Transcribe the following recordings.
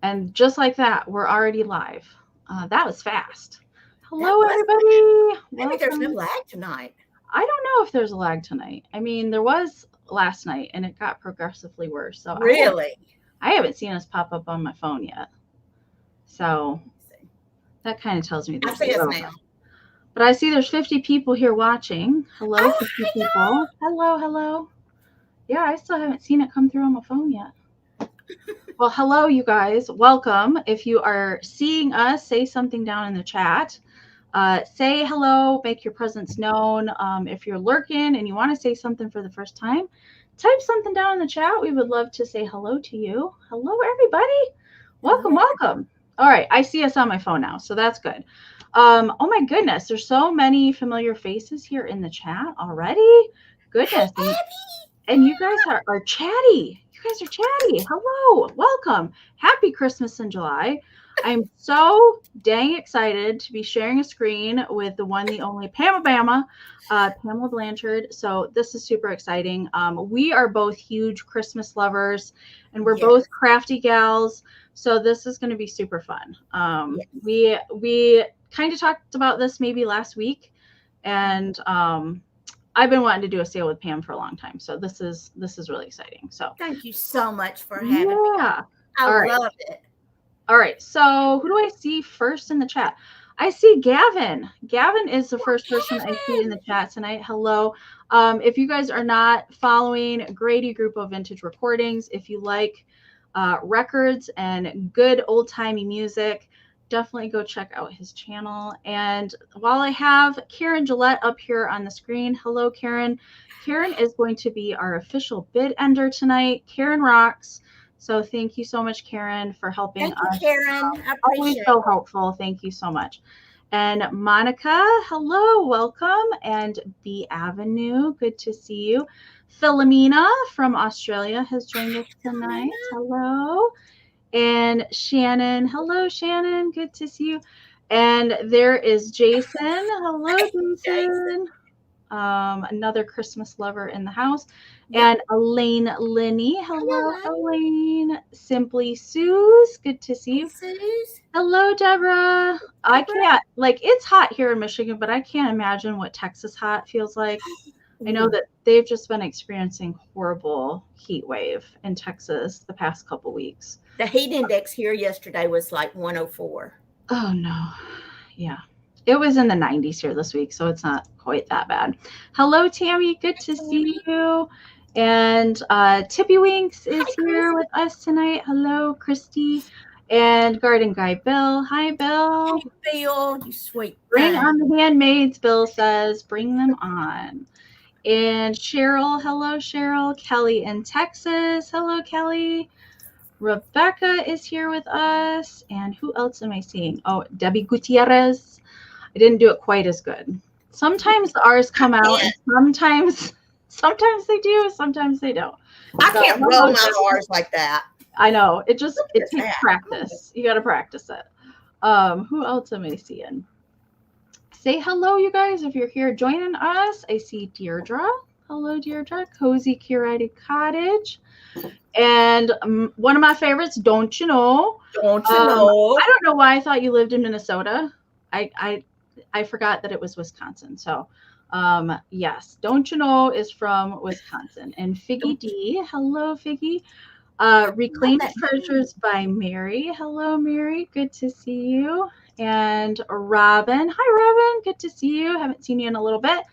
And just like that, we're already live. That was fast. Hello, everybody. Maybe there's no lag tonight. I don't know if there's a lag tonight. I mean, there was last night, and it got progressively worse. So really, I haven't seen us pop up on my phone yet. So that kind of tells me there's I see us now. But I see there's 50 people here watching. Hello, 50 people. Hello. Yeah, I still haven't seen it come through on my phone yet. Well, hello, you guys. Welcome. If you are seeing us, say something down in the chat. Say hello, make your presence known. If you're lurking and you want to say something for the first time, type something down in the chat. We would love to say hello to you. Hello, everybody. Welcome. All right, I see us on my phone now, so that's good. Oh my goodness, there's so many familiar faces here in the chat already. Goodness. And you guys are chatty. You guys are chatty. Hello. Welcome. Happy Christmas in July. I'm so dang excited to be sharing a screen with the one, the only PamaBama, Pamela Blanchard. So this is super exciting. We are both huge Christmas lovers, and we're both crafty gals. So this is going to be super fun. We kind of talked about this maybe last week, and I've been wanting to do a sale with Pam for a long time. So this is really exciting. So thank you so much for having me. I love it. All right. So who do I see first in the chat? I see Gavin. Gavin is the first person I see in the chat tonight. Hello. If you guys are not following Grady Group of Vintage Recordings, if you like records and good old-timey music, definitely go check out his channel. And while I have Karen Gillette up here on the screen, hello, Karen. Karen is going to be our official bid ender tonight. Karen rocks. So thank you so much, Karen, for helping us. Thank you, Karen. I appreciate it. So helpful. Thank you so much. And Monica, hello, welcome. And B Avenue, good to see you. Philomena from Australia has joined us tonight. Hello. And Shannon, hello, Shannon, good to see you. And there is Jason. Hello, Jason. Another Christmas lover in the house. And Elaine Linney. Hello, Elaine. Simply Suze, good to see you. Hello, Deborah. I can't, it's hot here in Michigan, but I can't imagine what Texas hot feels like. I know that they've just been experiencing horrible heat wave in Texas the past couple weeks. The heat index here yesterday was like 104. Oh, no. Yeah. It was in the 90s here this week, so it's not quite that bad. Hello, Tammy. Good to see you. And Tippy Winks is here with us tonight. Hello, Christy. And Garden Guy Bill. Hi, Bill. Hey, Bill, you sweet. Bring on the handmaids, Bill says. Bring them on. And Cheryl. Hello, Cheryl. Kelly in Texas. Hello, Kelly. Rebecca is here with us. And who else am I seeing? Oh, Debbie Gutierrez. I didn't do it quite as good. Sometimes ours come out, and sometimes they do, sometimes they don't. I can't roll my R's like that. I know. It takes practice. You got to practice it. Who else am I seeing? Say hello, you guys, if you're here joining us. I see Deirdre. Hello, Deirdre. Cozy Curated Cottage. And one of my favorites, Don't You Know? Don't You Know? I don't know why I thought you lived in Minnesota. I forgot that it was Wisconsin. So, yes, Don't You Know is from Wisconsin. And Figgy D, hello, Figgy. Reclaimed Treasures by Mary. Hello, Mary. Good to see you. And Robin. Hi, Robin. Good to see you. Haven't seen you in a little bit.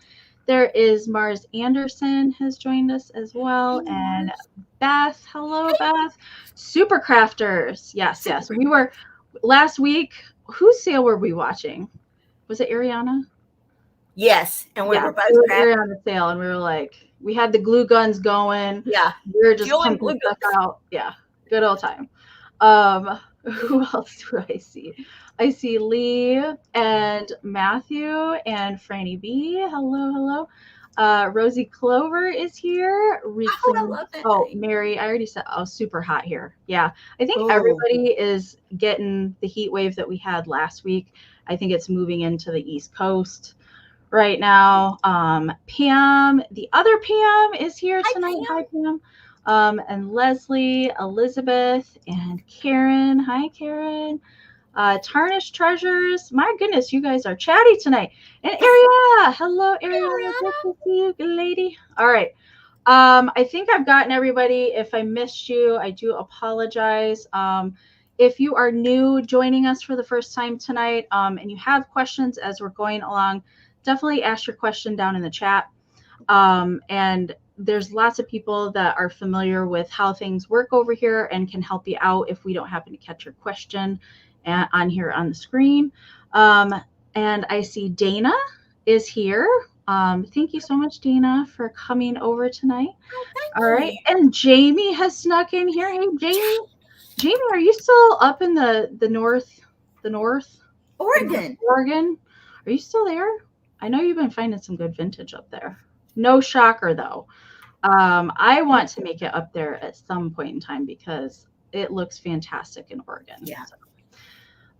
There is Mars Anderson has joined us as well. And Beth. Hello, Beth. Super Crafters. Yes. We were last week. Whose sale were we watching? Was it Ariana? Yes. And we were both Ariana's sale, and we were like, we had the glue guns going. Yeah. We were just pumping stuff out. Yeah. Good old time. Who else do I see? I see Lee and Matthew and Franny B. Hello. Rosie Clover is here. I love that. Mary, I already said, super hot here. Yeah. I think everybody is getting the heat wave that we had last week. I think it's moving into the East Coast right now. Pam, the other Pam is here tonight. Hi, Pam. and Leslie, Elizabeth, and Karen. Hi, Karen. Tarnished Treasures. My goodness, you guys are chatty tonight. And Ariana. Hello, Ariana. Good to see you, good lady. All right. I think I've gotten everybody. If I missed you, I do apologize. If you are new joining us for the first time tonight, and you have questions as we're going along, definitely ask your question down in the chat. And there's lots of people that are familiar with how things work over here and can help you out if we don't happen to catch your question on here on the screen. And I see Dana is here. Thank you so much, Dana, for coming over tonight. All right. And Jamie has snuck in here. Hey, Jamie. Jamie, are you still up in the north? Oregon. Are you still there? I know you've been finding some good vintage up there. No shocker, though. I want to make it up there at some point in time because it looks fantastic in Oregon. Yeah. So.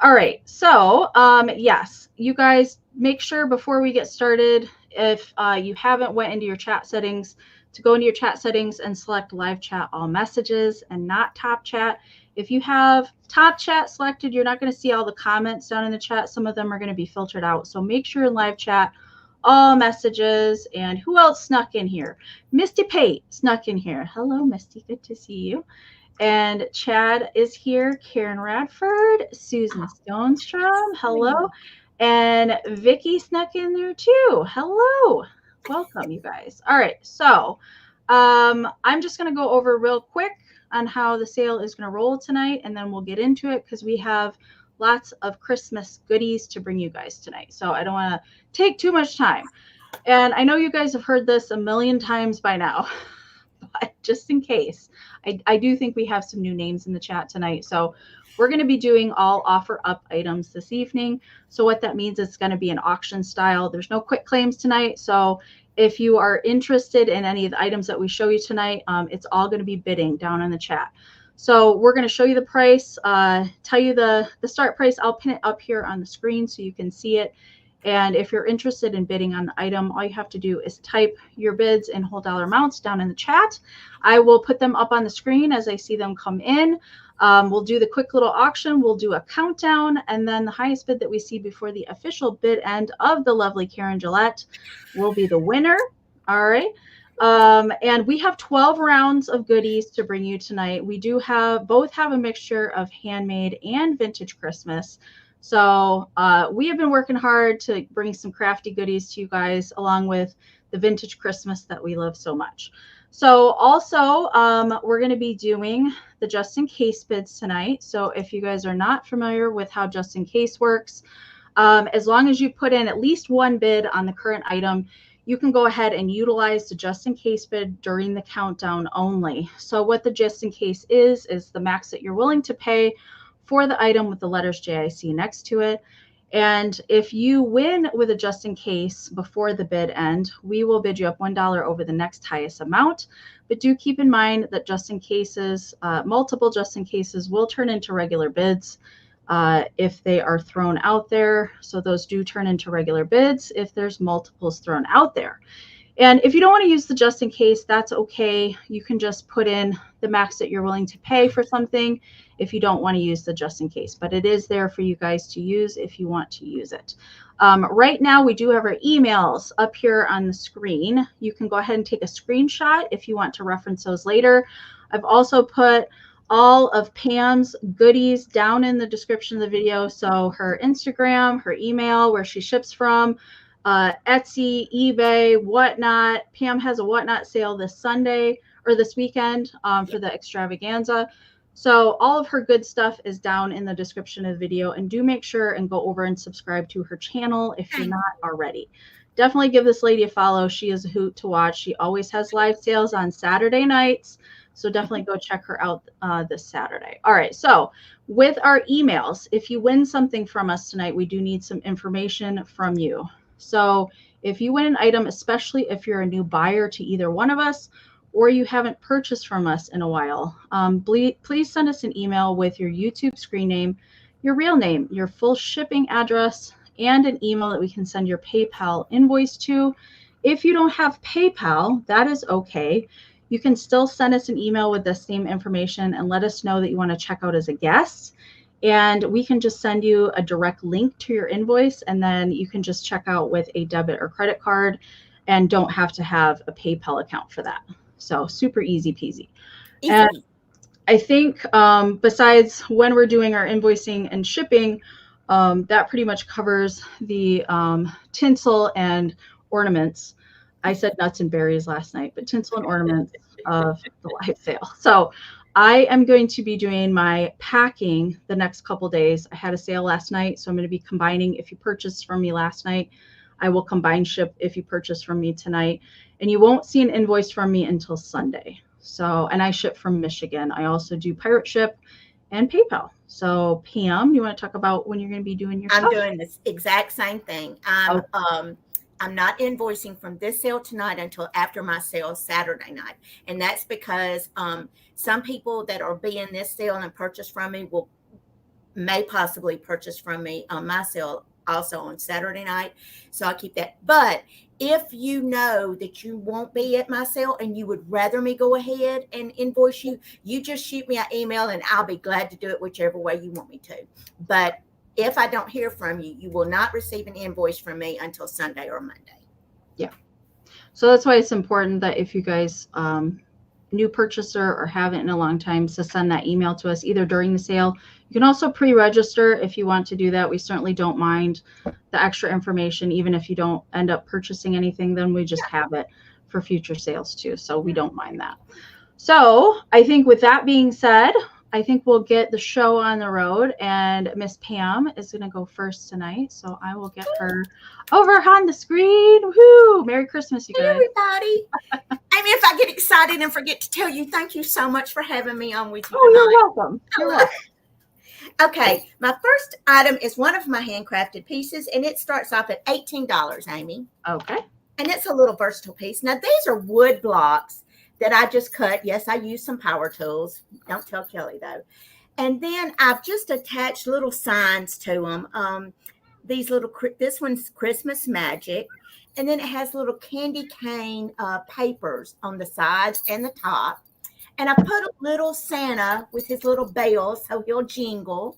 All right. So, yes, you guys make sure before we get started, if you haven't went into your chat settings, to go into your chat settings and select live chat all messages and not top chat. If you have top chat selected, you're not going to see all the comments down in the chat. Some of them are going to be filtered out. So make sure in live chat, all messages. And who else snuck in here? Misty Pate snuck in here. Hello, Misty. Good to see you. And Chad is here. Karen Radford, Susan Stonestrom. Hello. And Vicky snuck in there too. Hello. Welcome, you guys. All right. So I'm just going to go over real quick on how the sale is going to roll tonight, and then we'll get into it because we have lots of Christmas goodies to bring you guys tonight. So I don't want to take too much time. And I know you guys have heard this a million times by now, but just in case, I do think we have some new names in the chat tonight. So we're going to be doing all offer up items this evening. So what that means, it's going to be an auction style. There's no quick claims tonight. So if you are interested in any of the items that we show you tonight, it's all going to be bidding down in the chat. So we're going to show you the price, tell you the start price. I'll pin it up here on the screen so you can see it. And if you're interested in bidding on the item, all you have to do is type your bids in whole dollar amounts down in the chat. I will put them up on the screen as I see them come in. We'll do the quick little auction. We'll do a countdown, and then the highest bid that we see before the official bid end of the lovely Karen Gillette will be the winner. All right. And we have 12 rounds of goodies to bring you tonight. We do both have a mixture of handmade and vintage Christmas. So we have been working hard to bring some crafty goodies to you guys, along with the vintage Christmas that we love so much. So also, we're going to be doing the just in case bids tonight. So if you guys are not familiar with how just in case works, as long as you put in at least one bid on the current item, you can go ahead and utilize the just in case bid during the countdown only. So what the just in case is the max that you're willing to pay for the item with the letters JIC next to it. And if you win with a just in case before the bid end, we will bid you up $1 over the next highest amount. But do keep in mind that just in cases, multiple just in cases will turn into regular bids if they are thrown out there. So those do turn into regular bids if there's multiples thrown out there. And if you don't want to use the just in case, that's okay. You can just put in the max that you're willing to pay for something if you don't want to use the just in case. But it is there for you guys to use if you want to use it. Right now, we do have our emails up here on the screen. You can go ahead and take a screenshot if you want to reference those later. I've also put all of Pam's goodies down in the description of the video. So her Instagram, her email, where she ships from, Etsy, eBay, whatnot. Pam has a whatnot sale this Sunday or this weekend for the extravaganza. So all of her good stuff is down in the description of the video, and do make sure and go over and subscribe to her channel if you're not already. Definitely give this lady a follow. She is a hoot to watch. She always has live sales on Saturday nights. So definitely go check her out this Saturday. All right. So with our emails, if you win something from us tonight, we do need some information from you. So if you win an item, especially if you're a new buyer to either one of us, or you haven't purchased from us in a while, please send us an email with your YouTube screen name, your real name, your full shipping address, and an email that we can send your PayPal invoice to. If you don't have PayPal, that is okay. you can still send us an email with the same information and let us know that you want to check out as a guest. And we can just send you a direct link to your invoice, and then you can just check out with a debit or credit card and don't have to have a PayPal account for that. So super easy peasy. And I think besides when we're doing our invoicing and shipping, that pretty much covers the tinsel and ornaments. I said nuts and berries last night, but tinsel and ornaments of the live sale. So I am going to be doing my packing the next couple days. I had a sale last night, so I'm going to be combining. If you purchased from me last night, I will combine ship if you purchase from me tonight. And you won't see an invoice from me until Sunday. So, and I ship from Michigan. I also do pirate ship and PayPal. So Pam, you want to talk about when you're going to be doing your stuff? I'm doing this exact same thing. I'm not invoicing from this sale tonight until after my sale Saturday night. And that's because some people that are being this sale and purchase from me may possibly purchase from me on my sale also on Saturday night. So I keep that. But if you know that you won't be at my sale and you would rather me go ahead and invoice you, you just shoot me an email and I'll be glad to do it whichever way you want me to. But if I don't hear from you, you will not receive an invoice from me until Sunday or Monday. Yeah. So that's why it's important that if you guys, new purchaser or haven't in a long time, to send that email to us either during the sale. You can also pre-register if you want to do that. We certainly don't mind the extra information. Even if you don't end up purchasing anything, then we just have it for future sales too. So we don't mind that. So I think with that being said, I think we'll get the show on the road, and Miss Pam is going to go first tonight. So I will get her over on the screen. Woohoo! Merry Christmas, you guys. Hey, everybody. Amy, if I get excited and forget to tell you, thank you so much for having me on with you tonight. You're welcome. You're welcome. Okay, my first item is one of my handcrafted pieces, and it starts off at $18, Amy. Okay. And it's a little versatile piece. Now, these are wood blocks that I just cut. Yes, I use some power tools. Don't tell Kelly, though. And then I've just attached little signs to them. This one's Christmas Magic. And then it has little candy cane papers on the sides and the top. And I put a little Santa with his little bells so he'll jingle.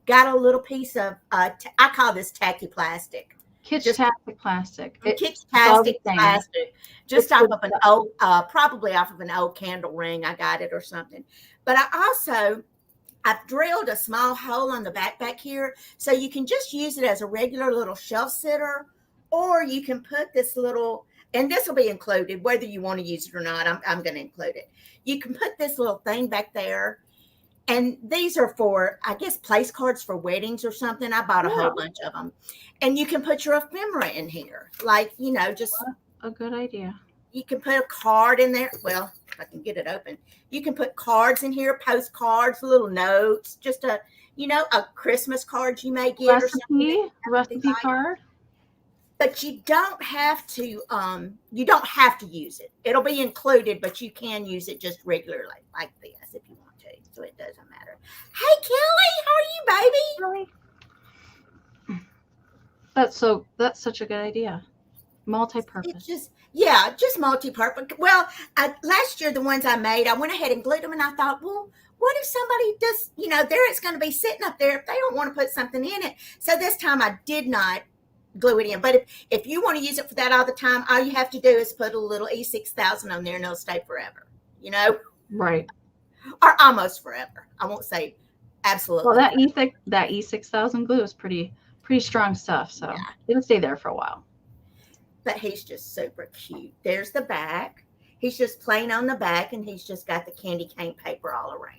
Got a little piece of, I call this tacky plastic. Kitsch-tastic plastic. Kitsch-tastic plastic. Just off of an old, probably off of an old candle ring. I got it or something. But I've drilled a small hole on the back here. So you can just use it as a regular little shelf sitter. Or you can put this little, and this will be included, whether you want to use it or not, I'm going to include it. You can put this little thing back there. And these are for, I guess, place cards for weddings or something. I bought a whole bunch of them. And you can put your ephemera in here. Like, just. A good idea. You can put a card in there. Well, if I can get it open. You can put cards in here, postcards, little notes, just a Christmas card you may get. Recipe card. But you don't have to use it. It'll be included, but you can use it just regularly like this if you want to. So it doesn't matter. Hey, Kelly, how are you, baby? That's such a good idea. Multi-purpose. Just multi-purpose. Well, last year, the ones I made, I went ahead and glued them, and I thought, well, what if somebody does, there it's going to be sitting up there if they don't want to put something in it. So this time I did not glue it in. But if you want to use it for that all the time, all you have to do is put a little E6000 on there and it'll stay forever, Right. Or almost forever. I won't say absolutely. Well, that E6000 glue is pretty strong stuff. So it'll stay there for a while. But he's just super cute. There's the back. He's just plain on the back, and he's just got the candy cane paper all around.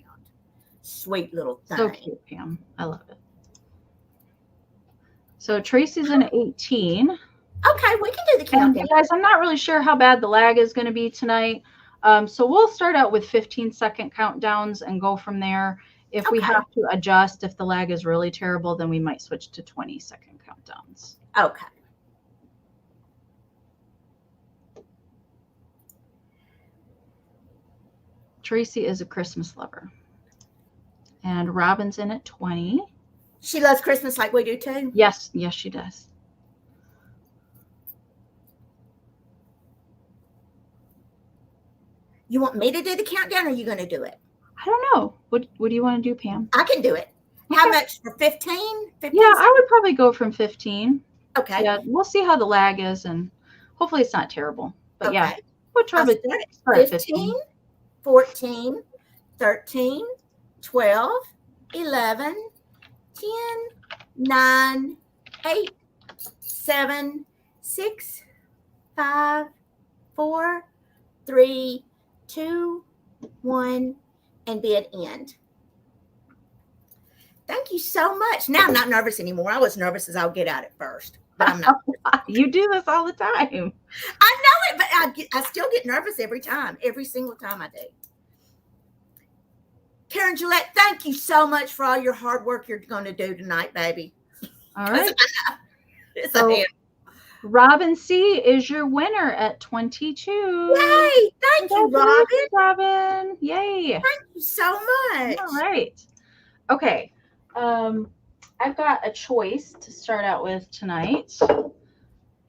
Sweet little thing. So cute, Pam. I love it. So Tracy's an 18. Okay, we can do the countdown. Guys, I'm not really sure how bad the lag is going to be tonight. So we'll start out with 15-second countdowns and go from there. If we have to adjust, if the lag is really terrible, then we might switch to 20-second countdowns. Okay. Tracy is a Christmas lover. And Robin's in at 20. She loves Christmas like we do too? Yes, she does. You want me to do the countdown, or are you going to do it? I don't know. What do you want to do, Pam? I can do it. Okay. How much for 15? 15? Yeah, I would probably go from 15. Okay. Yeah, we'll see how the lag is, and hopefully it's not terrible. But okay. yeah, we'll try to start at 15, 14, 13, 12, 11, 10, 9, 8, 7, 6, 5, 4, 3, 2, 1, and bid end. Thank you so much. Now I'm not nervous anymore. I was nervous as I'll get out at first, but I'm not. You do this all the time. I know it, but I still get nervous every time, every single time I do. Karen Gillette, thank you so much for all your hard work you're going to do tonight, baby. All right. It's so, Robin C is your winner at 22. Yay! Thank you, Robin. Robin. Yay. Thank you so much. All right. Okay. I've got a choice to start out with tonight.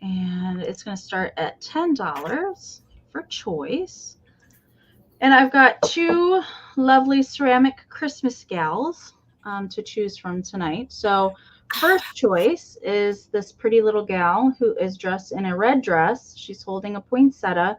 And it's going to start at $10 for choice. And I've got two lovely ceramic Christmas gals to choose from tonight. So first choice is this pretty little gal who is dressed in a red dress. She's holding a poinsettia.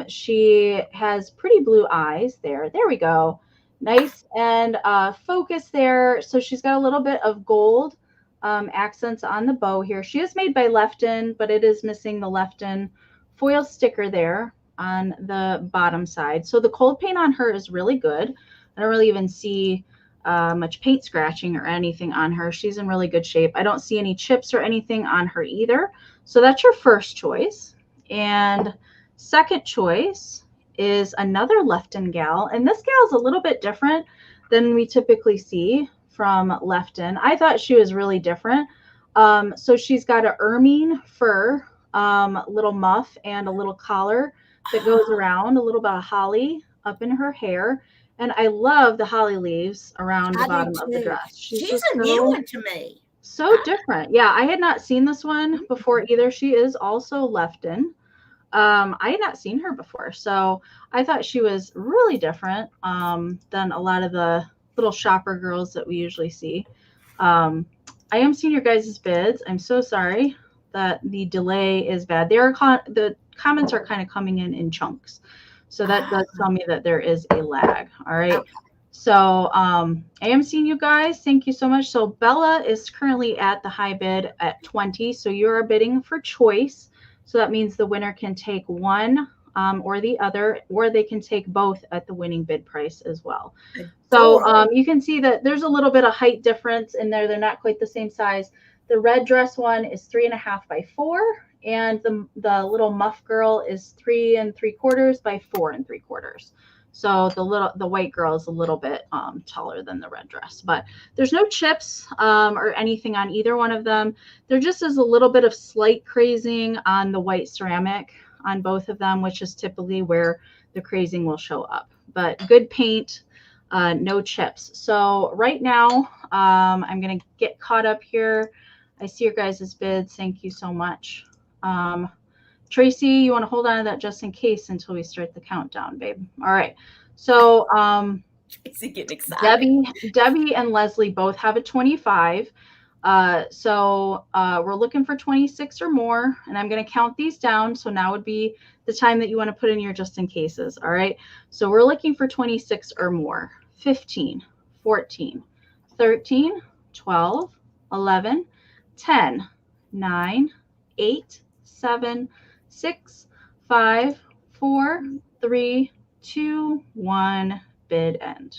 She has pretty blue eyes there. There we go. Nice and focus there. So she's got a little bit of gold accents on the bow here. She is made by Lefton, but it is missing the Lefton foil sticker there on the bottom side. So the cold paint on her is really good. I don't really even see much paint scratching or anything on her. She's in really good shape. I don't see any chips or anything on her either. So that's your first choice. And second choice is another Lefton gal. And this gal is a little bit different than we typically see from Lefton. I thought she was really different. So she's got a ermine fur little muff and a little collar that goes around, a little bit of holly up in her hair. And I love the holly leaves around the bottom of the dress. She's a new one to me. So different. Yeah, I had not seen this one before either. She is also Lefton. I had not seen her before. So I thought she was really different than a lot of the little shopper girls that we usually see. I am seeing your guys' bids. I'm so sorry that the delay is bad. The comments are kind of coming in chunks. So that does tell me that there is a lag. All right. Okay. So I am seeing you guys. Thank you so much. So Bella is currently at the high bid at 20. So you are bidding for choice. So that means the winner can take one or the other, or they can take both at the winning bid price as well. So you can see that there's a little bit of height difference in there. They're not quite the same size. The red dress one is 3.5 by 4, and the little muff girl is 3 3/4 by 4 3/4. So the white girl is a little bit taller than the red dress, but there's no chips or anything on either one of them. There just is a little bit of slight crazing on the white ceramic on both of them, which is typically where the crazing will show up. But good paint, no chips. So right now I'm going to get caught up here. I see your guys' bids. Thank you so much. Tracy, you want to hold on to that just in case until we start the countdown, babe. All right. So Tracy getting excited. Debbie and Leslie both have a 25. So we're looking for 26 or more, and I'm going to count these down. So now would be the time that you want to put in your just in cases. All right. So we're looking for 26 or more. 15, 14, 13, 12, 11, 10, 9, 8, 7, 6, 5, 4, 3, 2, 1, bid end.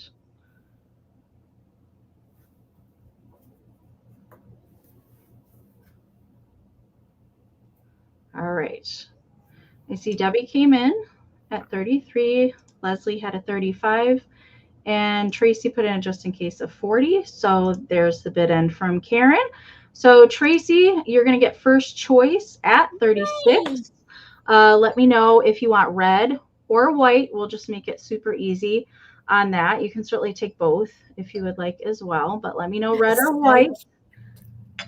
All right. I see Debbie came in at 33. Leslie had a 35. And Tracy put in a just in case of 40. So there's the bid end from Karen. So Tracy, you're going to get first choice at 36. Let me know if you want red or white. We'll just make it super easy on that. You can certainly take both if you would like as well, but let me know red or white.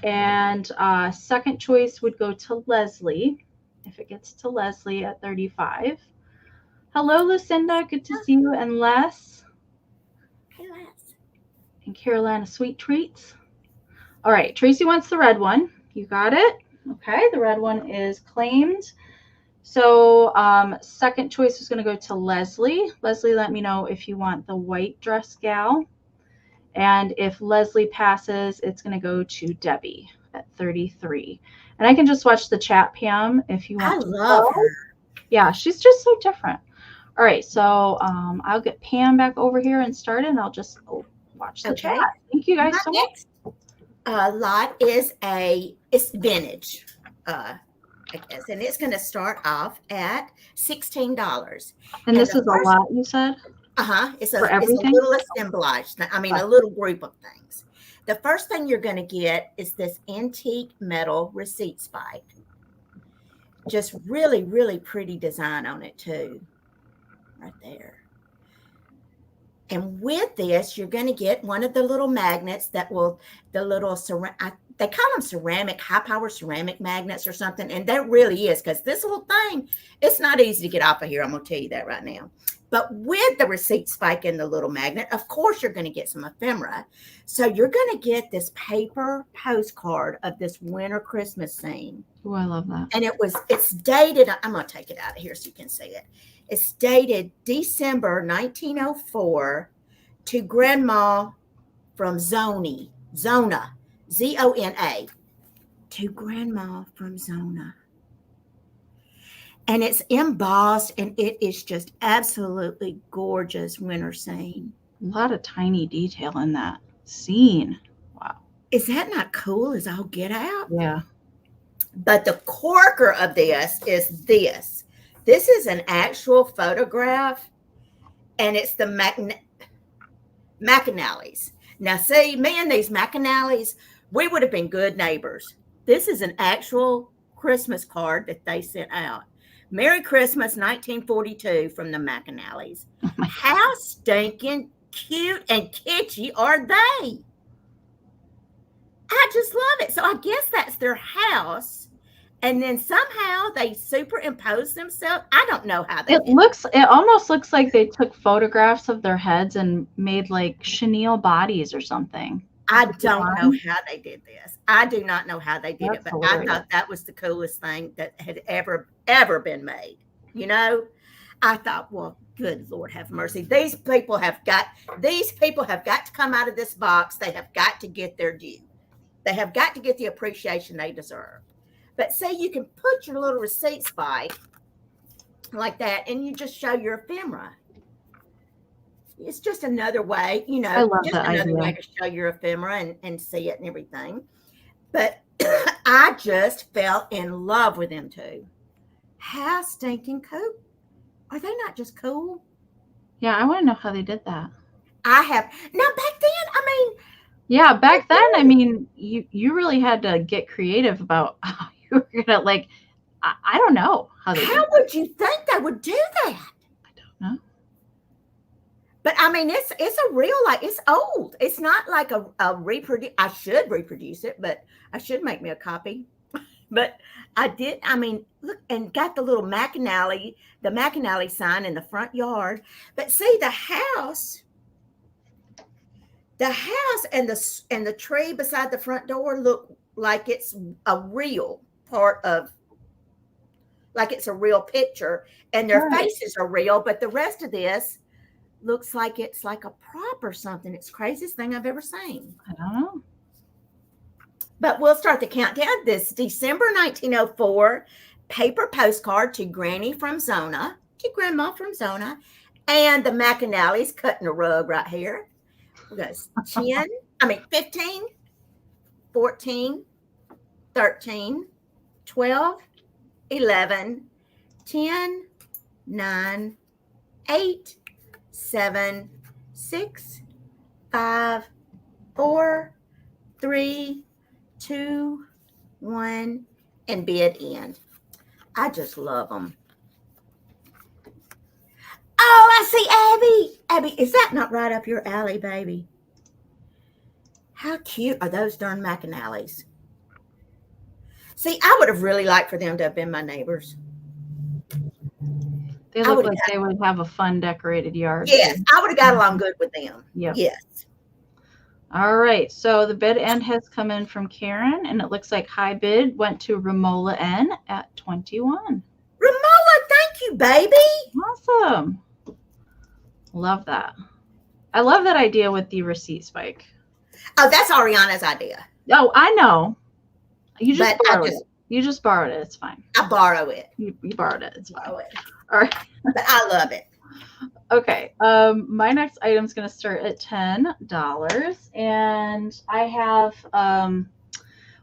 And second choice would go to Leslie, if it gets to Leslie at 35. Hello, Lucinda. Good to see you. And Les. Hey, Les. And Carolina Sweet Treats. All right, Tracy wants the red one. You got it. Okay, the red one is claimed. So second choice is going to go to Leslie. Leslie, let me know if you want the white dress gal. And if Leslie passes, it's going to go to Debbie at 33. And I can just watch the chat, Pam, if you want. I love her. Yeah, she's just so different. All right, so I'll get Pam back over here and start, and I'll just watch the chat. Thank you guys so much. Lot is it's vintage, I guess, and it's going to start off at $16. And this is a lot, you said? It's a little assemblage. I mean, a little group of things. The first thing you're going to get is this antique metal receipt spike. Just really, really pretty design on it too, right there. And with this, you're going to get one of the little magnets that will, they call them ceramic, high power ceramic magnets or something. And that really is, because this little thing, it's not easy to get off of here. I'm going to tell you that right now. But with the receipt spike and the little magnet, of course, you're going to get some ephemera. So you're going to get this paper postcard of this winter Christmas scene. Oh, I love that. And it's dated. I'm going to take it out of here so you can see it. It's dated December 1904 to Grandma from Zona, Zona, to Grandma from Zona. And it's embossed, and it is just absolutely gorgeous winter scene. A lot of tiny detail in that scene. Wow. Is that not cool as all get out? Yeah. But the corker of this is this. This is an actual photograph, and it's the McAnallys. Now, see, me and these McAnallys, we would have been good neighbors. This is an actual Christmas card that they sent out. Merry Christmas, 1942, from the McAnallys. Oh, how stinking cute and kitschy are they? I just love it. So I guess that's their house. And then somehow they superimpose themselves. I don't know how they It almost looks like they took photographs of their heads and made like chenille bodies or something. I don't know how they did this. I do not know how they did it, but hilarious. I thought that was the coolest thing that had ever been made. You know, I thought, well, good Lord have mercy. These people have got to come out of this box. They have got to get their due. They have got to get the appreciation they deserve. But say you can put your little receipt spike like that, and you just show your ephemera. It's just another way, you know, way to show your ephemera and see it and everything. But I just fell in love with them too. How stinking cool. Are they not just cool? Yeah, I want to know how they did that. Now back then, I mean. Yeah, back then, I mean, you really had to get creative about how you were going to, I don't know how they did that. How would you think they would do that? I don't know. But I mean, it's a real, it's old. It's not like a reproduce. I should reproduce it, but I should make me a copy. But I did. I mean, look, and got the little McAnally sign in the front yard. But see, the house and the tree beside the front door look like it's a real part of, like it's a real picture, and their faces are real. But the rest of this looks like it's like a prop or something. It's the craziest thing I've ever seen. I don't know. But we'll start the countdown. This December 1904 paper postcard to Granny from Zona, to Grandma from Zona, and the McAnallys cutting a rug right here. We got 15, 14, 13, 12, 11, 10, 9, 8, 7, 6, 5, 4, 3, 2, 1, and bid end. I just love them. Oh, I see Abby. Abby, is that not right up your alley, baby? How cute are those darn McAnallys? See, I would have really liked for them to have been my neighbors. They look like they would have a fun decorated yard. Yes, I would have got along good with them. Yep. Yes. All right, so the bid end has come in from Karen, and it looks like high bid went to Romola N at 21. Romola, thank you, baby. Awesome. Love that. I love that idea with the receipt spike. Oh, that's Ariana's idea. Oh, I know. You just borrowed it. You just borrowed it. It's fine. I borrow it. You borrowed it. It's fine. Borrow it. All right. But I love it. Okay. My next item is going to start at $10. And I have,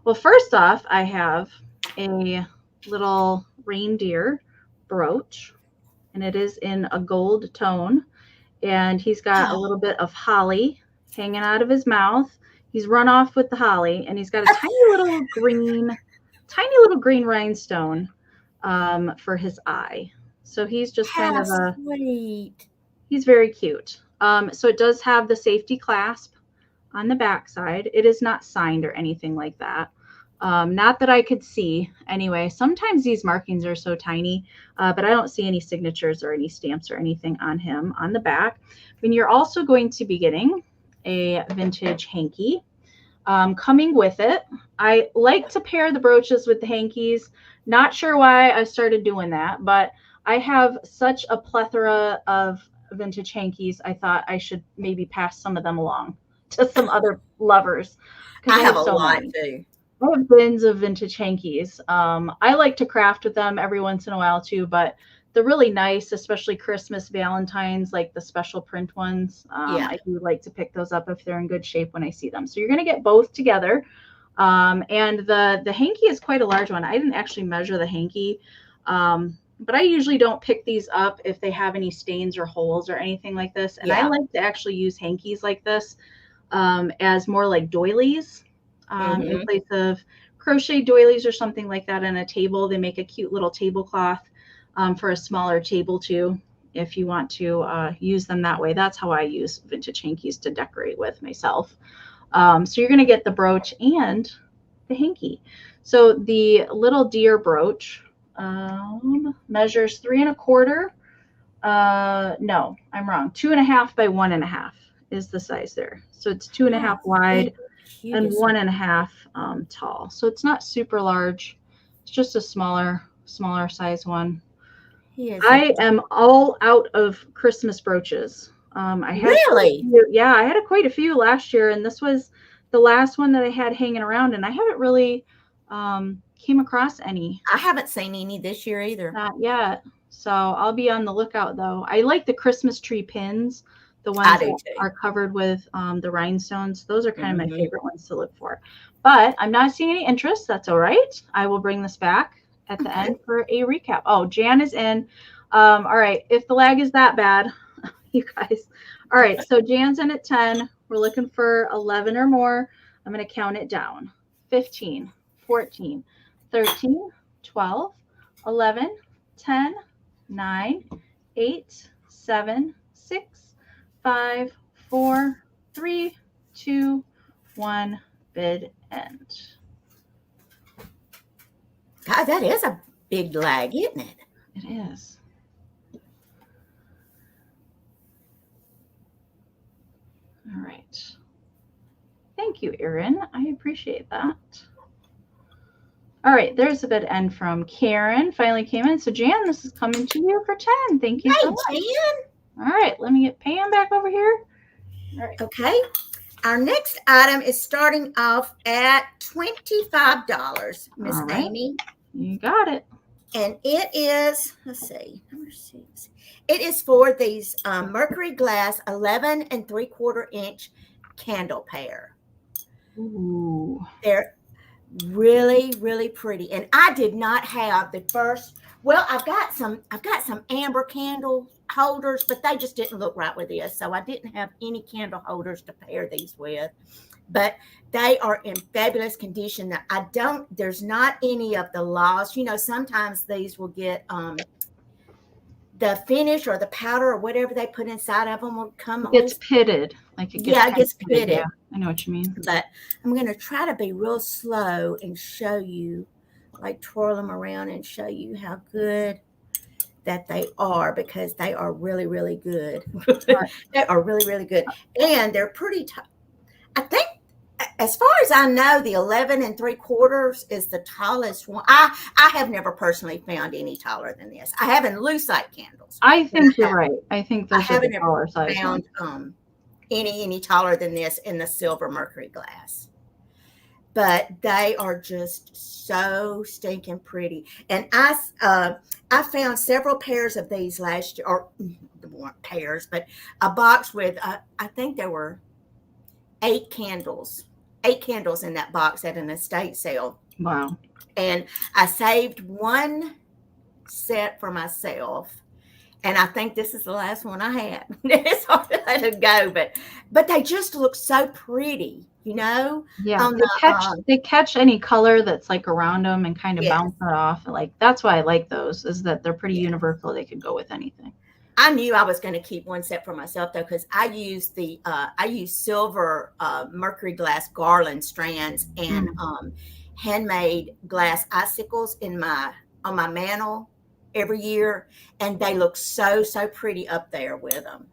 well, first off, I have a little reindeer brooch. And it is in a gold tone. And he's got a little bit of holly hanging out of his mouth. He's run off with the holly, and he's got a tiny little green rhinestone for his eye. So he's just kind of sweet. He's very cute. So it does have the safety clasp on the back side. It is not signed or anything like that. Not that I could see anyway. Sometimes these markings are so tiny, but I don't see any signatures or any stamps or anything on him on the back. And you're also going to be getting a vintage hanky coming with it. I like to pair the brooches with the hankies. Not sure why I started doing that, but I have such a plethora of vintage hankies. I thought I should maybe pass some of them along to some other lovers. I have a lot too. I have bins of vintage hankies. I like to craft with them every once in a while too, but they're really nice, especially Christmas, Valentine's, like the special print ones. I do like to pick those up if they're in good shape when I see them. So you're going to get both together. And the hanky is quite a large one. I didn't actually measure the hanky, but I usually don't pick these up if they have any stains or holes or anything like this. And I like to actually use hankies like this as more like doilies in place of crochet doilies or something like that on a table. They make a cute little tablecloth. For a smaller table too, if you want to use them that way. That's how I use vintage hankies to decorate with myself. So you're going to get the brooch and the hanky. So the little deer brooch measures 3 1/4. No, I'm wrong. 2.5 by 1.5 is the size there. So it's 2.5 wide and 1.5 tall. So it's not super large. It's just a smaller size one. I am all out of Christmas brooches. I had I had quite a few last year, and this was the last one that I had hanging around, and I haven't really came across any. I haven't seen any this year either. Not yet. So I'll be on the lookout though. I like the Christmas tree pins, the ones that are covered with the rhinestones. Those are kind of my favorite ones to look for. But I'm not seeing any interest. That's all right. I will bring this back at the end for a recap. Oh, Jan is in. All right. If the lag is that bad, you guys. All right. So Jan's in at 10. We're looking for 11 or more. I'm going to count it down. 15, 14, 13, 12, 11, 10, 9, 8, 7, 6, 5, 4, 3, 2, 1. Bid end. God, that is a big lag, isn't it? It is. All right. Thank you, Erin. I appreciate that. All right, there's a bid end from Karen. Finally came in. So Jan, this is coming to you for 10. Thank you so much. Jan. All right, let me get Pam back over here. All right. Okay. Our next item is starting off at $25, Miss Amie. You got it. And it is, let's see, number 6. It is for these Mercury glass 11 3/4 inch candle pair. Ooh. They're really, really pretty. And I did not have the first. Well, I've got some amber candle holders, but they just didn't look right with this. So I didn't have any candle holders to pair these with. But they are in fabulous condition. There's not any of the loss. You know, sometimes these will get the finish or the powder or whatever they put inside of them will come. It gets pitted. Like it gets pitted. Yeah, I know what you mean. But I'm going to try to be real slow and show you, like twirl them around and show you how good that they are, because they are really, really good. Right. They are really, really good. And they're pretty I think, as far as I know, the 11 3/4 is the tallest one. I have never personally found any taller than this. I have in lucite candles. I think you're right. I think I those are the haven't taller size found ones. any taller than this in the silver Mercury glass. But they are just so stinking pretty. And I found several pairs of these last year, or they weren't pairs, but a box with I think there were 8 candles in that box at an estate sale. Wow. And I saved one set for myself. And I think this is the last one I had. It's hard to let it go, but they just look so pretty, you know? Yeah, they catch any color that's like around them and kind of bounce it off. Like, that's why I like those, is that they're pretty universal. They could go with anything. I knew I was going to keep one set for myself, though, because I use silver Mercury glass garland strands and handmade glass icicles on my mantle every year, and they look so pretty up there with them.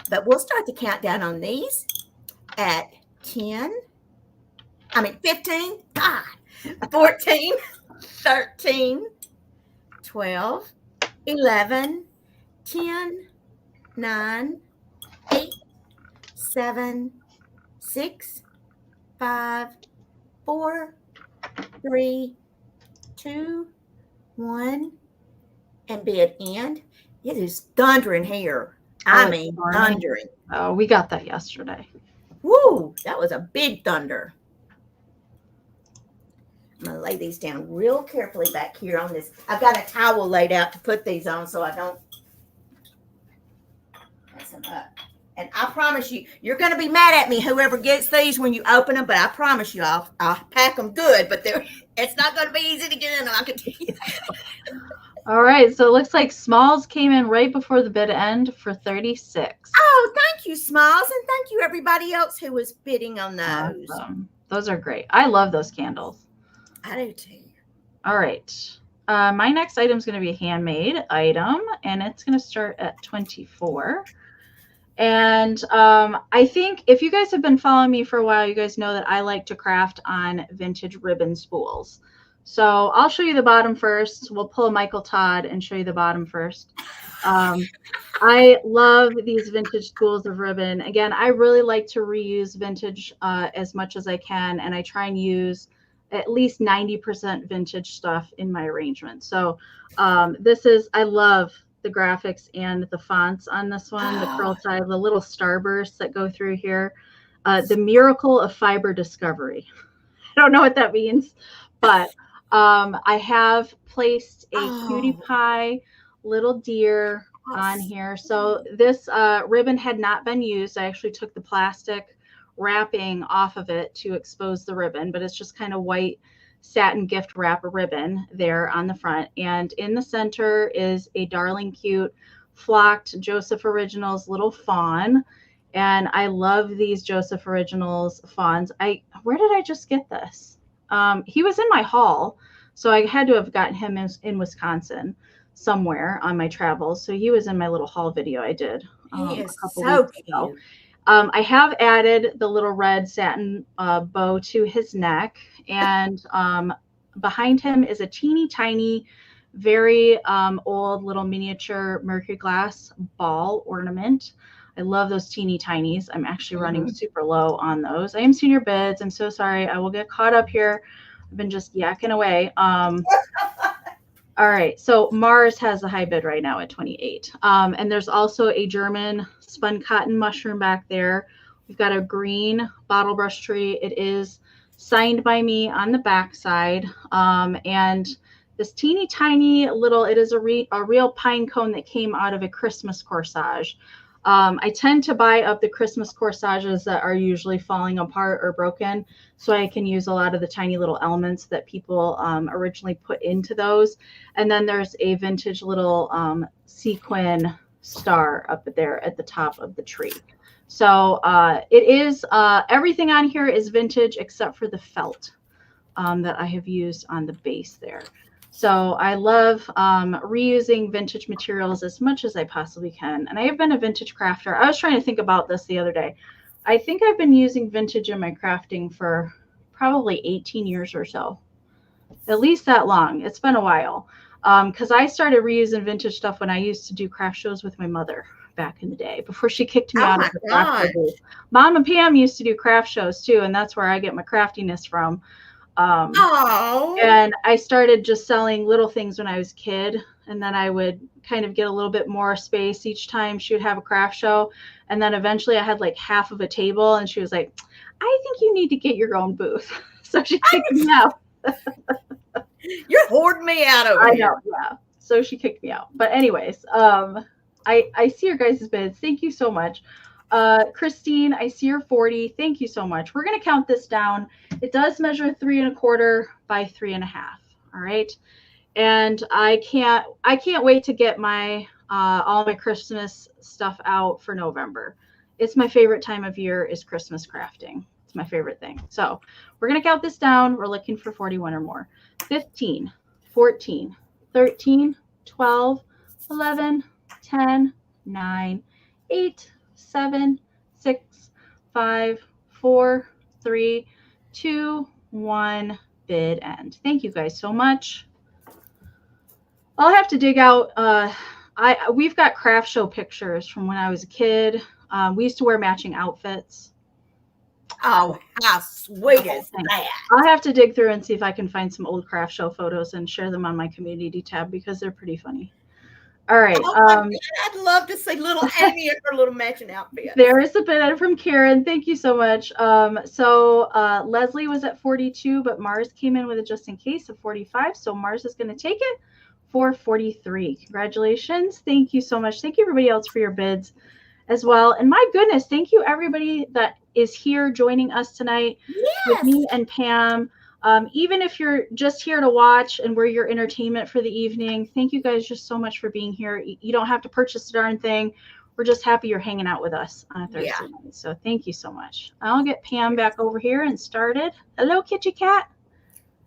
But we'll start the countdown on these at 15, 14, 13, 12, 11, 10, 9, 8, 7, 6, 5, 4, 3, 2, 1, and bid end. It is thundering here. Thundering. Oh, we got that yesterday. Woo, that was a big thunder. I'm going to lay these down real carefully back here on this. I've got a towel laid out to put these on so I don't mess them up. And I promise you, you're going to be mad at me, whoever gets these when you open them, but I promise you, I'll pack them good, but it's not going to be easy to get in them, I can tell you that. All right, so it looks like Smalls came in right before the bid end for 36. Oh, thank you, Smalls, and thank you, everybody else who was bidding on those. Awesome. Those are great. I love those candles. I do too. All right. My next item is going to be a handmade item, and it's going to start at 24. And I think if you guys have been following me for a while, you guys know that I like to craft on vintage ribbon spools. So I'll show you the bottom first. We'll pull a Michael Todd and show you the bottom first. I love these vintage spools of ribbon. Again, I really like to reuse vintage as much as I can, and I try and use at least 90% vintage stuff in my arrangement. So I love the graphics and the fonts on this one, the curl tie, the little starbursts that go through here. The miracle of fiber discovery. I don't know what that means, but I have placed a cutie pie little deer on here. So this ribbon had not been used. I actually took the plastic wrapping off of it to expose the ribbon, but it's just kind of white satin gift wrap ribbon there on the front. And in the center is a darling cute flocked Joseph Originals little fawn. And I love these Joseph Originals fawns. Where did I just get this? He was in my haul, so I had to have gotten him in Wisconsin somewhere on my travels. So he was in my little haul video I did He a is couple so weeks cute. ago. I have added the little red satin bow to his neck, and behind him is a teeny tiny, very old little miniature Mercury glass ball ornament. I love those teeny tinies. I'm actually running super low on those. I am senior bids. I'm so sorry. I will get caught up here. I've been just yakking away. All right. So Mars has the high bid right now at 28. And there's also a German spun cotton mushroom back there. We've got a green bottle brush tree. It is signed by me on the back side. And this teeny tiny little, it is a real pine cone that came out of a Christmas corsage. I tend to buy up the Christmas corsages that are usually falling apart or broken, so I can use a lot of the tiny little elements that people originally put into those. And then there's a vintage little sequin star up there at the top of the tree. So it is, everything on here is vintage except for the felt that I have used on the base there. So I love reusing vintage materials as much as I possibly can. And I have been a vintage crafter. I was trying to think about this the other day. I think I've been using vintage in my crafting for probably 18 years or so. At least that long. It's been a while. Because I started reusing vintage stuff when I used to do craft shows with my mother back in the day before she kicked me Oh out of my the craft God. show. Mom and Pam used to do craft shows too, and that's where I get my craftiness from. Oh. And I started just selling little things when I was a kid. And then I would kind of get a little bit more space each time she would have a craft show. And then eventually I had like half of a table, and she was like, I think you need to get your own booth. So she kicked me out. You're hoarding me out over I here. know, yeah. So she kicked me out. But anyways, I see your guys' bids. Thank you so much. Christine, I see your 40. Thank you so much. We're gonna count this down. It does measure 3¼ by 3½. All right. And I can't wait to get my all my Christmas stuff out for November. It's my favorite time of year is Christmas crafting. It's my favorite thing. So we're gonna count this down. We're looking for 41 or more. 15, 14, 13, 12, 11, 10, 9, 8, 7, 6, 5, 4, 3, 2, 1. Bid end. Thank you guys so much. I'll have to dig out. We've got craft show pictures from when I was a kid. We used to wear matching outfits. Oh, how sweet is that? I'll have to dig through and see if I can find some old craft show photos and share them on my community tab because they're pretty funny. All right. Oh my God, I'd love to see little Amie in her little matching outfit. There is a bid from Karen. Thank you so much. So Leslie was at 42, but Mars came in with a just in case of 45. So Mars is going to take it for 43. Congratulations. Thank you so much. Thank you everybody else for your bids as well. And my goodness, thank you everybody that is here joining us tonight with me and Pam. Even if you're just here to watch and we're your entertainment for the evening, thank you guys just so much for being here. You don't have to purchase a darn thing. We're just happy you're hanging out with us on a Thursday night. So thank you so much. I'll get Pam back over here and started. Hello, Kitty Cat.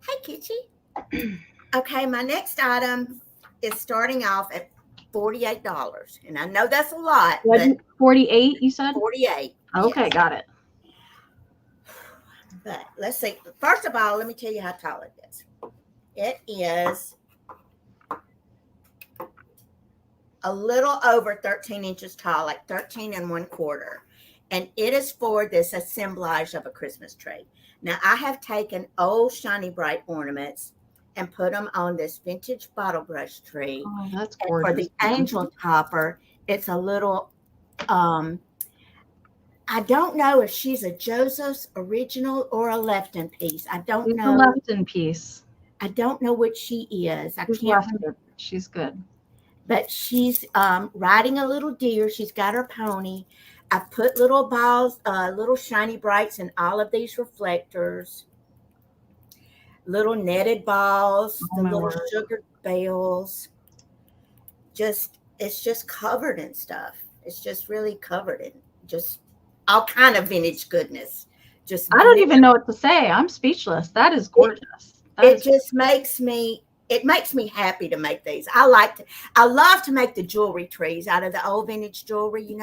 Hey, Kitty. Okay, my next item is starting off at $48. And I know that's a lot. What, 48, you said? 48. Okay, yes. got it. But let's see. First of all, let me tell you how tall it is. It is a little over 13 inches tall, like 13¼ inches. And it is for this assemblage of a Christmas tree. Now, I have taken old shiny bright ornaments and put them on this vintage bottle brush tree. Oh, that's and gorgeous. for the angel topper, it's a little I don't know if she's a Joseph's original or a Lefton piece. I don't know. A Lefton piece. I don't know which she is. I She's can't Lefton. remember. She's good. But she's riding a little deer. She's got her pony. I put little balls, little shiny brights in all of these reflectors. Little netted balls, the little sugar bells. It's just covered in stuff. It's just really covered in just all kind of vintage goodness. I don't even know what to say. I'm speechless. That is gorgeous. It makes me happy to make these. I love to make the jewelry trees out of the old vintage jewelry,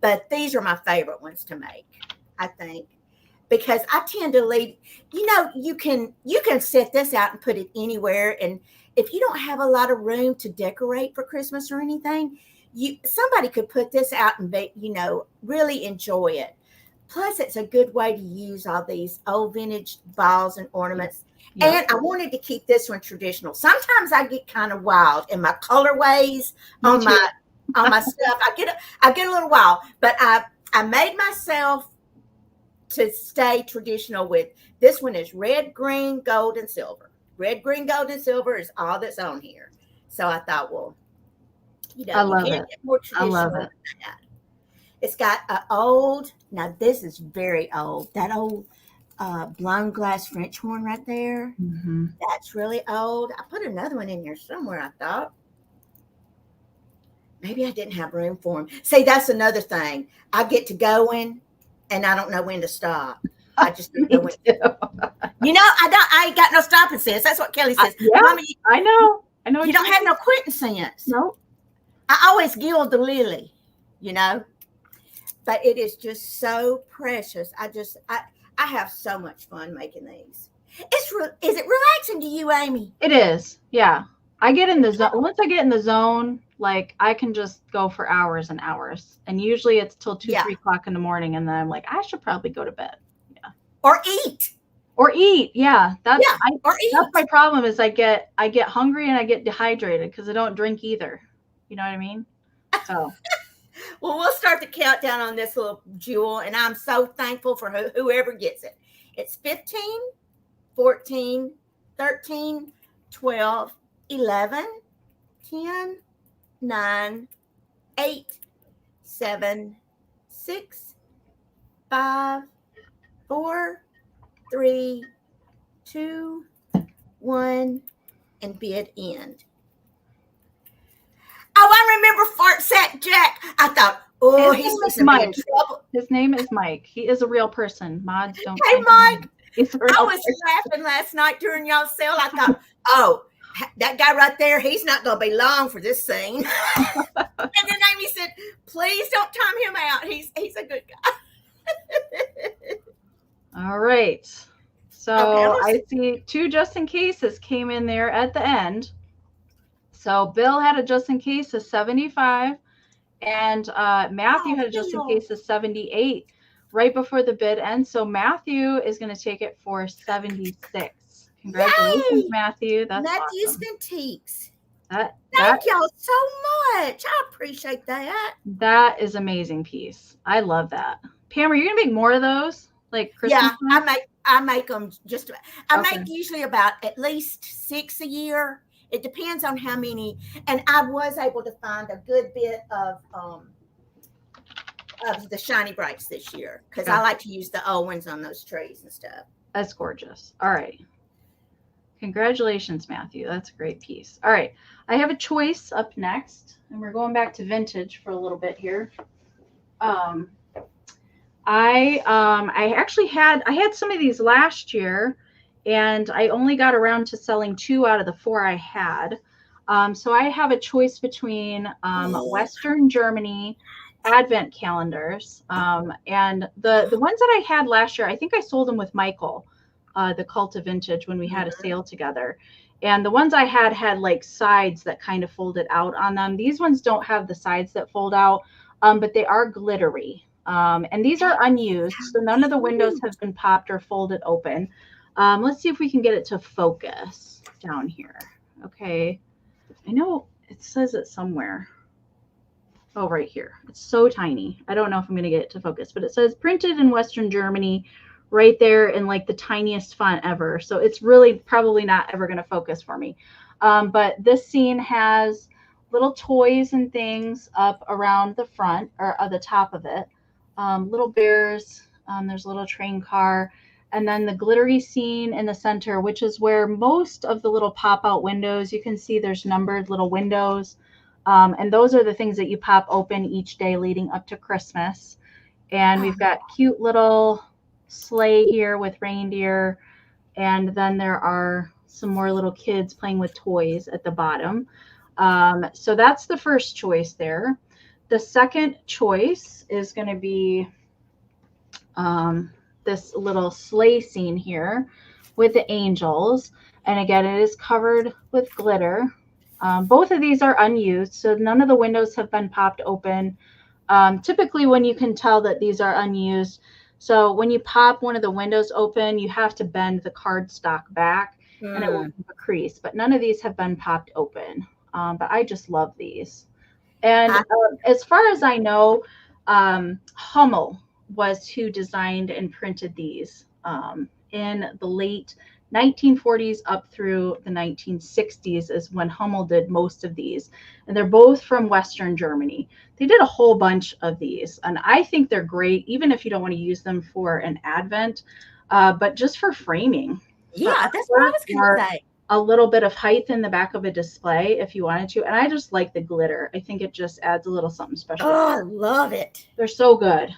but these are my favorite ones to make, I think, because I tend to leave, you can set this out and put it anywhere. And if you don't have a lot of room to decorate for Christmas or anything, somebody could put this out and really enjoy it. Plus, it's a good way to use all these old vintage balls and ornaments. Yep. And I wanted to keep this one traditional. Sometimes I get kind of wild in my colorways on my stuff. I get a little wild, but I made myself to stay traditional with this one is red, green, gold, and silver. Red, green, gold, and silver is all that's on here. So I thought, well, I love it. More traditional. I love it. It's got now this is very old. That old blown glass French horn right there. Mm-hmm. That's really old. I put another one in here somewhere, I thought. Maybe I didn't have room for them. See, that's another thing. I get to going and I don't know when to stop. I just Me know when. too. I ain't got no stopping sense. That's what Kelly says. Yeah, Mommy, I know. you don't have no quitting sense. No. I always gild the lily, but it is just so precious. I have so much fun making these. Is it relaxing to you, Amie? It is. Yeah. I get in the zone. Once I get in the zone, like I can just go for hours and hours. And usually it's till 2, 3 o'clock in the morning. And then I'm like, I should probably go to bed. Yeah. Or eat. Yeah. That's eat. my problem is I get hungry and I get dehydrated because I don't drink either. You know what I mean? So well, we'll start the countdown on this little jewel, and I'm so thankful for whoever gets it. It's 15, 14, 13, 12, 11, 10, 9, 8, 7, 6, 5, 4, 3, 2, 1, and bid end. Oh, I remember Fart Sack Jack. I thought, he's fixing to be in trouble. His name is Mike. He is a real person. Mods don't. Hey, Mike. I was laughing last night during y'all's sale. I thought, that guy right there, he's not going to be long for this scene. And then Amie said, please don't time him out. He's a good guy. All right. So I see 2 just in cases came in there at the end. So Bill had a just in case of 75 and Matthew had a just in case of 78 right before the bid ends. So Matthew is going to take it for 76. Congratulations, Yay! Matthew. That's Matthew's awesome. Antiques. Thank y'all so much. I appreciate that. That is an amazing piece. I love that. Pam, are you going to make more of those? Like Christmas? Yeah, I make them just about. I make usually about at least 6 a year. It depends on how many, and I was able to find a good bit of the shiny brights this year because I like to use the old ones on those trees and stuff. That's gorgeous. All right. Congratulations, Matthew. That's a great piece. All right. I have a choice up next, and we're going back to vintage for a little bit here. I had some of these last year, and I only got around to selling 2 out of the 4 I had. So I have a choice between Western Germany Advent calendars. And the ones that I had last year, I think I sold them with Michael, the Cult of Vintage, when we had a sale together. And the ones I had like sides that kind of folded out on them. These ones don't have the sides that fold out, but they are glittery. And these are unused, so none of the windows have been popped or folded open. Let's see if we can get it to focus down here. Okay. I know it says it somewhere. Oh, right here. It's so tiny. I don't know if I'm going to get it to focus, but it says printed in Western Germany right there in like the tiniest font ever. So it's really probably not ever going to focus for me. But this scene has little toys and things up around the front or the top of it. Little bears. There's a little train car. And then the glittery scene in the center, which is where most of the little pop-out windows, you can see there's numbered little windows. And those are the things that you pop open each day leading up to Christmas. And we've got cute little sleigh here with reindeer. And then there are some more little kids playing with toys at the bottom. So that's the first choice there. The second choice is going to be this little sleigh scene here with the angels. And again, it is covered with glitter. Both of these are unused, so none of the windows have been popped open. Typically when you can tell that these are unused, so when you pop one of the windows open, you have to bend the cardstock back and it will have a crease, but none of these have been popped open. But I just love these. And as far as I know, Hummel was who designed and printed these in the late 1940s up through the 1960s is when Hummel did most of these. And they're both from Western Germany. They did a whole bunch of these. And I think they're great, even if you don't want to use them for an Advent, but just for framing. Yeah, that's what I was going to say. A little bit of height in the back of a display if you wanted to. And I just like the glitter. I think it just adds a little something special. Oh, I love it. They're so good.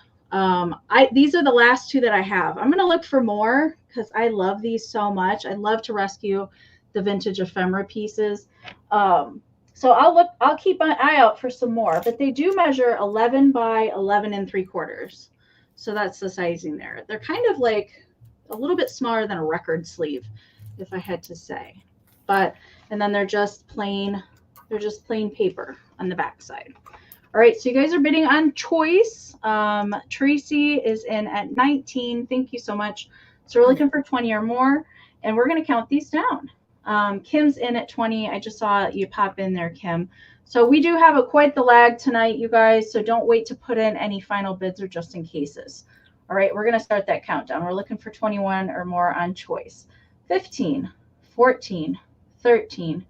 These are the last two that I have. I'm going to look for more because I love these so much. I love to rescue the vintage ephemera pieces. So I'll keep an eye out for some more, but they do measure 11 by 11 and 3/4. So that's the sizing there. They're kind of like a little bit smaller than a record sleeve, if I had to say. And then they're just plain paper on the back side. All right, so you guys are bidding on choice. Tracy is in at 19. Thank you so much. So we're looking for 20 or more, and we're going to count these down. Kim's in at 20. I just saw you pop in there, Kim. So we do have quite the lag tonight, you guys, so don't wait to put in any final bids or just in cases. All right, we're going to start that countdown. We're looking for 21 or more on choice. 15, 14, 13,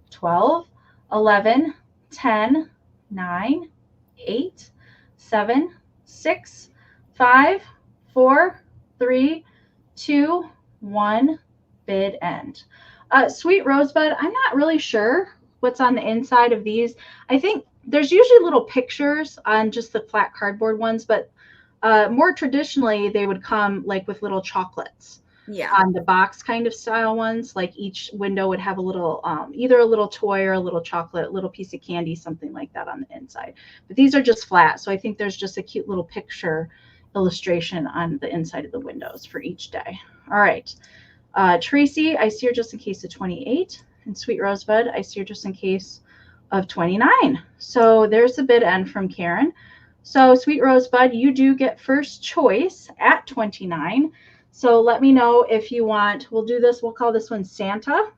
12, 11, 10, 9, 8, 7, 6, 5, 4, 3, 2, 1, bid end. Sweet Rosebud, I'm not really sure what's on the inside of these. I think there's usually little pictures on just the flat cardboard ones, but more traditionally they would come like with little chocolates. Yeah. On the box kind of style ones, like each window would have a little, either a little toy or a little chocolate, a little piece of candy, something like that on the inside. But these are just flat, so I think there's just a cute little picture illustration on the inside of the windows for each day. All right. Tracy, I see her just in case of 28. And Sweet Rosebud, I see her just in case of 29. So there's the bid end from Karen. So Sweet Rosebud, you do get first choice at 29. So let me know if you want, we'll call this one Santa,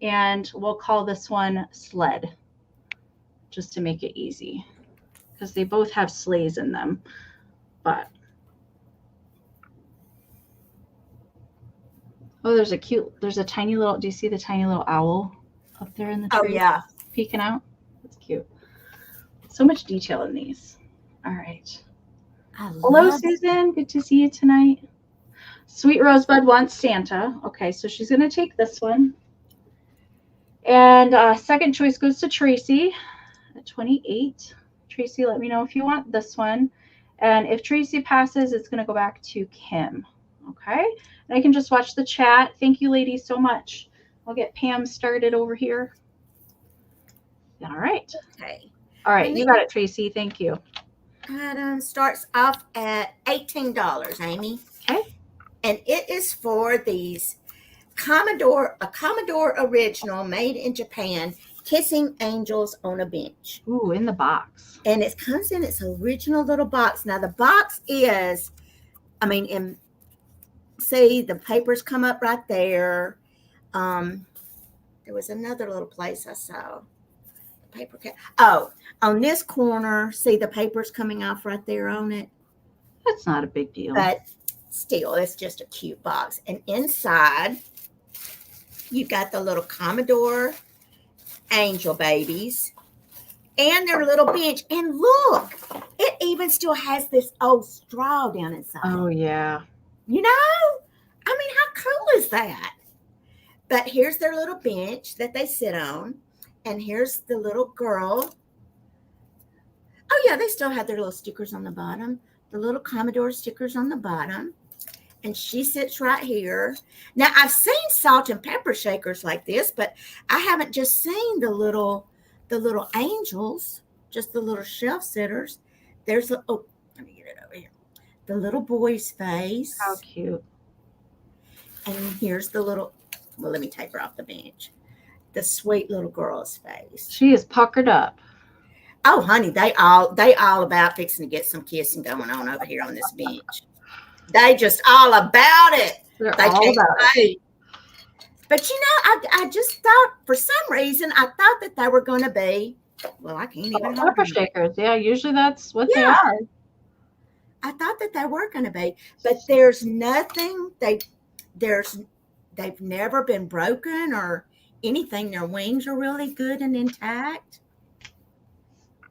and we'll call this one Sled, just to make it easy, because they both have sleighs in them. But, oh, there's a tiny little, do you see the tiny little owl up there in the tree? Oh, yeah. Peeking out? That's cute. So much detail in these. All right. Hello, Susan. Good to see you tonight. Sweet Rosebud wants Santa. Okay, so she's going to take this one. And second choice goes to Tracy at 28. Tracy, let me know if you want this one. And if Tracy passes, it's going to go back to Kim. Okay, and I can just watch the chat. Thank you, ladies, so much. I'll get Pam started over here. All right. Okay. All right, you got it, Tracy. Thank you. Item starts off at $18, Amy. Okay. And it is for these Commodore original made in Japan, Kissing Angels on a Bench. Ooh, in the box. And it comes in its original little box. Now the box is, see, the papers come up right there. There was another little place I saw. The paper on this corner, see the papers coming off right there on it. That's not a big deal. But still, it's just a cute box. And inside, you got the little Commodore angel babies and their little bench. And look, it even still has this old straw down inside. Oh, yeah. You know? How cool is that? But here's their little bench that they sit on. And here's the little girl. Oh, yeah, they still have their little stickers on the bottom. The little Commodore stickers on the bottom. And she sits right here. Now, I've seen salt and pepper shakers like this, but I haven't just seen the little angels, just the little shelf sitters. There's let me get it over here. The little boy's face. How cute. And here's the little, well, let me take her off the bench. The sweet little girl's face. She is puckered up. Oh, honey, they all about fixing to get some kissing going on over here on this bench. They just all about it. They're all about it. But I just thought, for some reason, I thought that they were going to be, well, I can't even. Pepper shakers. Yeah, usually that's what they are. I thought that they were going to be, but there's nothing. They've never been broken or anything. Their wings are really good and intact.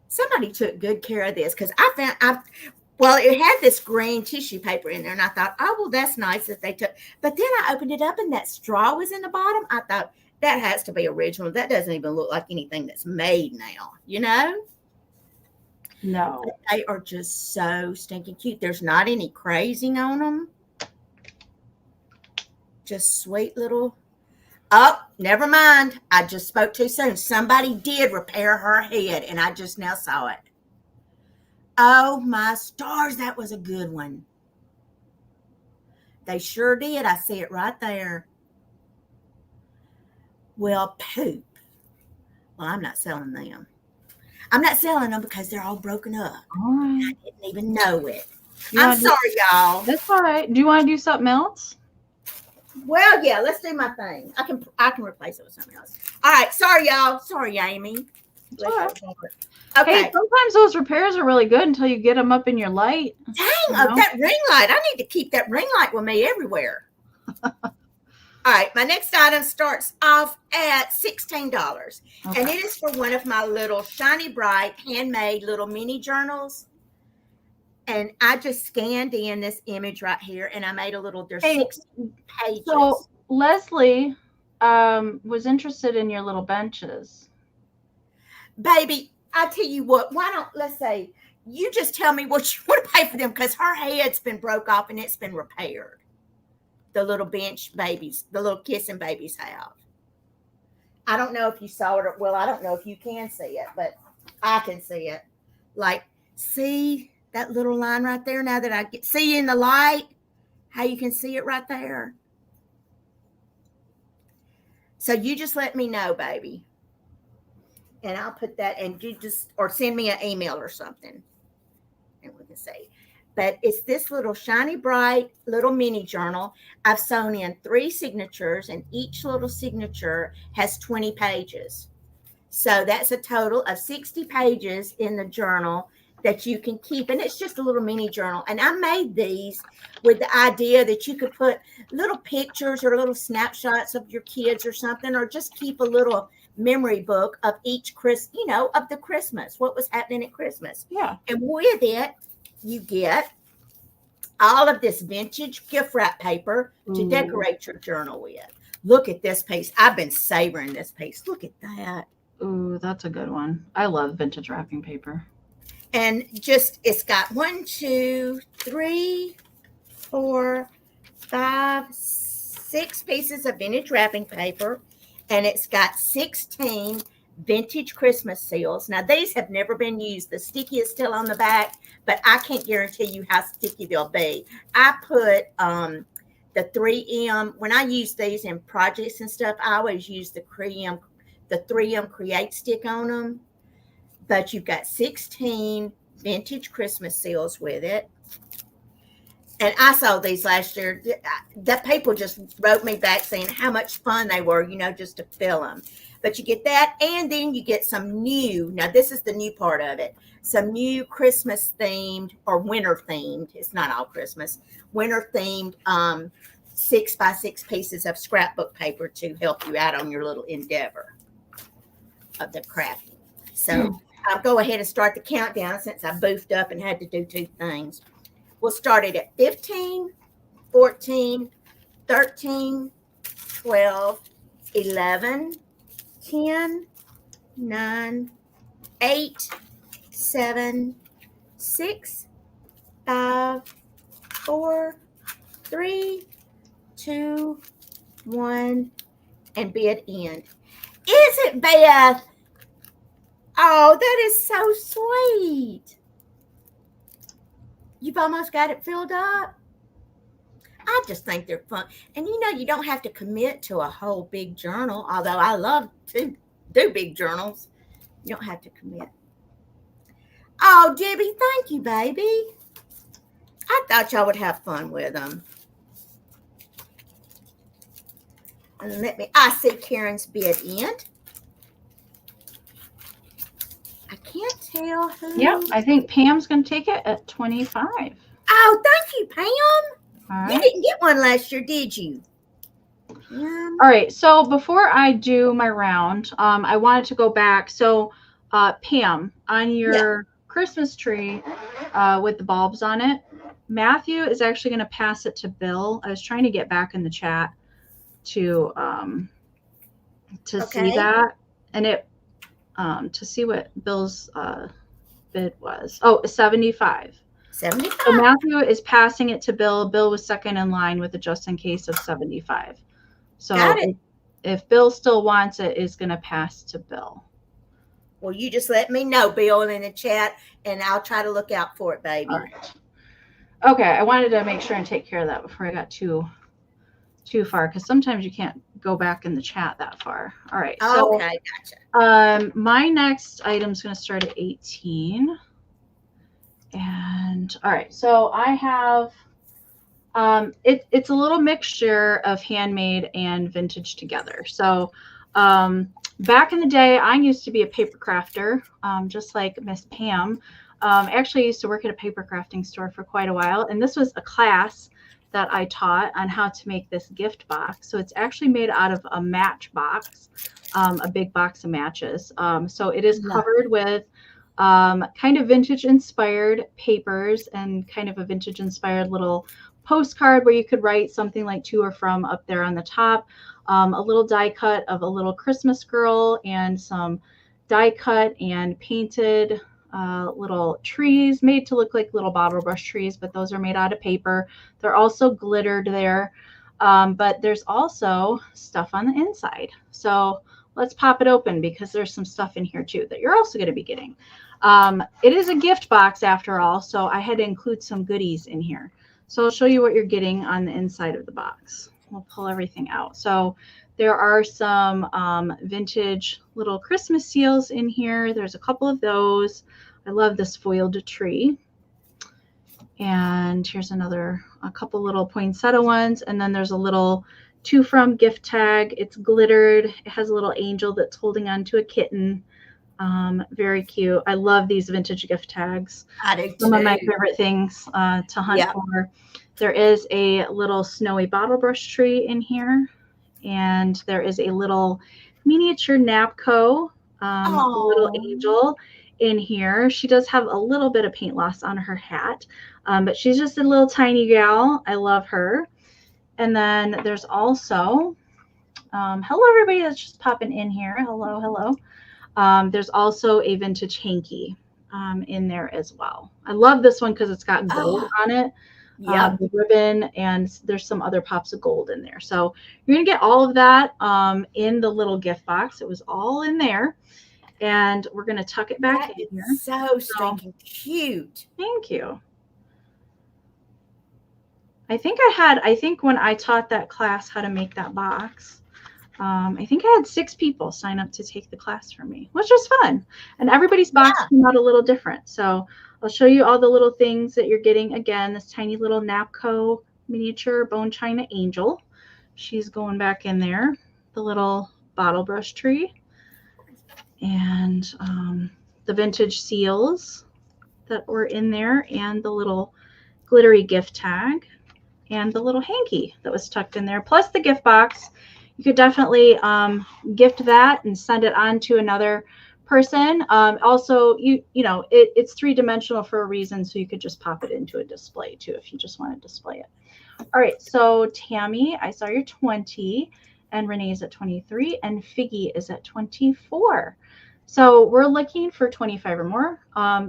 Somebody took good care of this, because it had this green tissue paper in there, and I thought, oh, well, that's nice that they took. But then I opened it up, and that straw was in the bottom. I thought, that has to be original. That doesn't even look like anything that's made now, you know? No. But they are just so stinking cute. There's not any crazing on them. Just sweet little. Oh, never mind. I just spoke too soon. Somebody did repair her head, and I just now saw it. Oh, my stars. That was a good one. They sure did. I see it right there. Well, poop. Well, I'm not selling them. I'm not selling them because they're all broken up. All right. I didn't even know it. I'm sorry, y'all. That's all right. Do you want to do something else? Well, yeah, let's do my thing. I can replace it with something else. All right. Sorry, y'all. Sorry, Amy. All right. Okay. Hey, sometimes those repairs are really good until you get them up in your light. Dang, that ring light. I need to keep that ring light with me everywhere. All right, my next item starts off at $16, and it is for one of my little shiny bright handmade little mini journals. And I just scanned in this image right here, and I made a little. There's 16 pages. So Leslie was interested in your little benches. Baby, I tell you what. Why don't let's say you just tell me what you want to pay for them, because her head's been broke off and it's been repaired. The little bench babies, the little kissing babies have. I don't know if you saw it. Well, I don't know if you can see it, but I can see it. Like, see that little line right there? Now that I see in the light, how you can see it right there. So you just let me know, baby. And I'll put that, and you just, or send me an email or something. And we can see. But it's this little shiny bright little mini journal. I've sewn in 3 signatures, and each little signature has 20 pages. So that's a total of 60 pages in the journal that you can keep. And it's just a little mini journal. And I made these with the idea that you could put little pictures or little snapshots of your kids or something, or just keep a little memory book of each of the Christmas, what was happening at Christmas. Yeah. And with it, you get all of this vintage gift wrap paper to decorate your journal with. Look at this piece. I've been savoring this piece. Look at that. Ooh, that's a good one. I love vintage wrapping paper. And just, it's got 1, 2, 3, 4, 5, 6 pieces of vintage wrapping paper. And it's got 16 vintage Christmas seals. Now, these have never been used. The sticky is still on the back, but I can't guarantee you how sticky they'll be. I put the 3M, when I use these in projects and stuff, I always use the 3M Create stick on them. But you've got 16 vintage Christmas seals with it. And I saw these last year. That people just wrote me back saying how much fun they were, just to fill them. But you get that, and then you get some new. Now, this is the new part of it. Some new Christmas themed or winter themed. It's not all Christmas. Winter themed 6x6 pieces of scrapbook paper to help you out on your little endeavor of the crafting. So I'll go ahead and start the countdown since I boofed up and had to do 2 things. We'll start it at 15, 14, 13, 12, 11, 10, 9, 8, 7, 6, 5, 4, 3, 2, 1, and bid end. Is it, Beth? Oh, that is so sweet. You've almost got it filled up. I just think they're fun. And you don't have to commit to a whole big journal, although I love to do big journals. You don't have to commit. Oh, Debbie, thank you, baby. I thought y'all would have fun with them. And I see Karen's bid end. I can't tell who. Yep, I think Pam's going to take it at 25. Oh, thank you, Pam. All right. You didn't get one last year, did you? All right. So before I do my round, I wanted to go back. So, Pam, on your Christmas tree with the bulbs on it, Matthew is actually going to pass it to Bill. I was trying to get back in the chat to see that, and to see what Bill's bid was. Oh, 75. 75. So Matthew is passing it to Bill. Bill was second in line with a just in case of 75. So Got it. if Bill still wants it, it's going to pass to Bill. Well, you just let me know, Bill, in the chat, and I'll try to look out for it, baby. All right. Okay, I wanted to make sure and take care of that before I got too far, because sometimes you can't go back in the chat that far. All right. So, okay, gotcha. My next item is going to start at 18. And all right, so I have it's a little mixture of handmade and vintage together. So back in the day, I used to be a paper crafter, just like Miss Pam. Actually, I used to work at a paper crafting store for quite a while, and this was a class that I taught on how to make this gift box. So it's actually made out of a Matchbox, a big box of matches. So it is covered with kind of vintage inspired papers and kind of a vintage inspired little postcard where you could write something like to or from up there on the top. A little die cut of a little Christmas girl and some die cut and painted little trees made to look like little bottle brush trees, but those are made out of paper. They're also glittered there. But there's also stuff on the inside. So let's pop it open because there's some stuff in here too that you're also going to be getting. It is a gift box after all, so I had to include some goodies in here. So I'll show you what you're getting on the inside of the box. We'll pull everything out. So there are some vintage little Christmas seals in here. There's a couple of those. I love this foiled tree. And here's a couple little poinsettia ones. And then there's a little to from gift tag. It's glittered. It has a little angel that's holding on to a kitten. Very cute. I love these vintage gift tags. I do too. Some of my favorite things to hunt for. There is a little snowy bottle brush tree in here. And there is a little miniature Napco, a little angel in here. She does have a little bit of paint loss on her hat, but she's just a little tiny gal. I love her. And then there's also, hello everybody that's just popping in here. Hello, hello. There's also a vintage hanky in there as well. I love this one because it's got gold on it. The ribbon, and there's some other pops of gold in there. So you're going to get all of that in the little gift box. It was all in there. And we're going to tuck it back in here. So stinking cute. Thank you. I think when I taught that class how to make that box, I think I had 6 people sign up to take the class from me, which was fun. And everybody's box came out a little different. So I'll show you all the little things that you're getting. Again, this tiny little Napco miniature bone china angel. She's going back in there. The little bottle brush tree. And the vintage seals that were in there. And the little glittery gift tag. And the little hanky that was tucked in there. Plus the gift box. You could definitely gift that and send it on to another person. Also, you know, it's 3-dimensional for a reason, so you could just pop it into a display too if you just want to display it. All right, so Tammy, I saw you're 20, and Renee's at 23, and Figgy is at 24. So we're looking for 25 or more.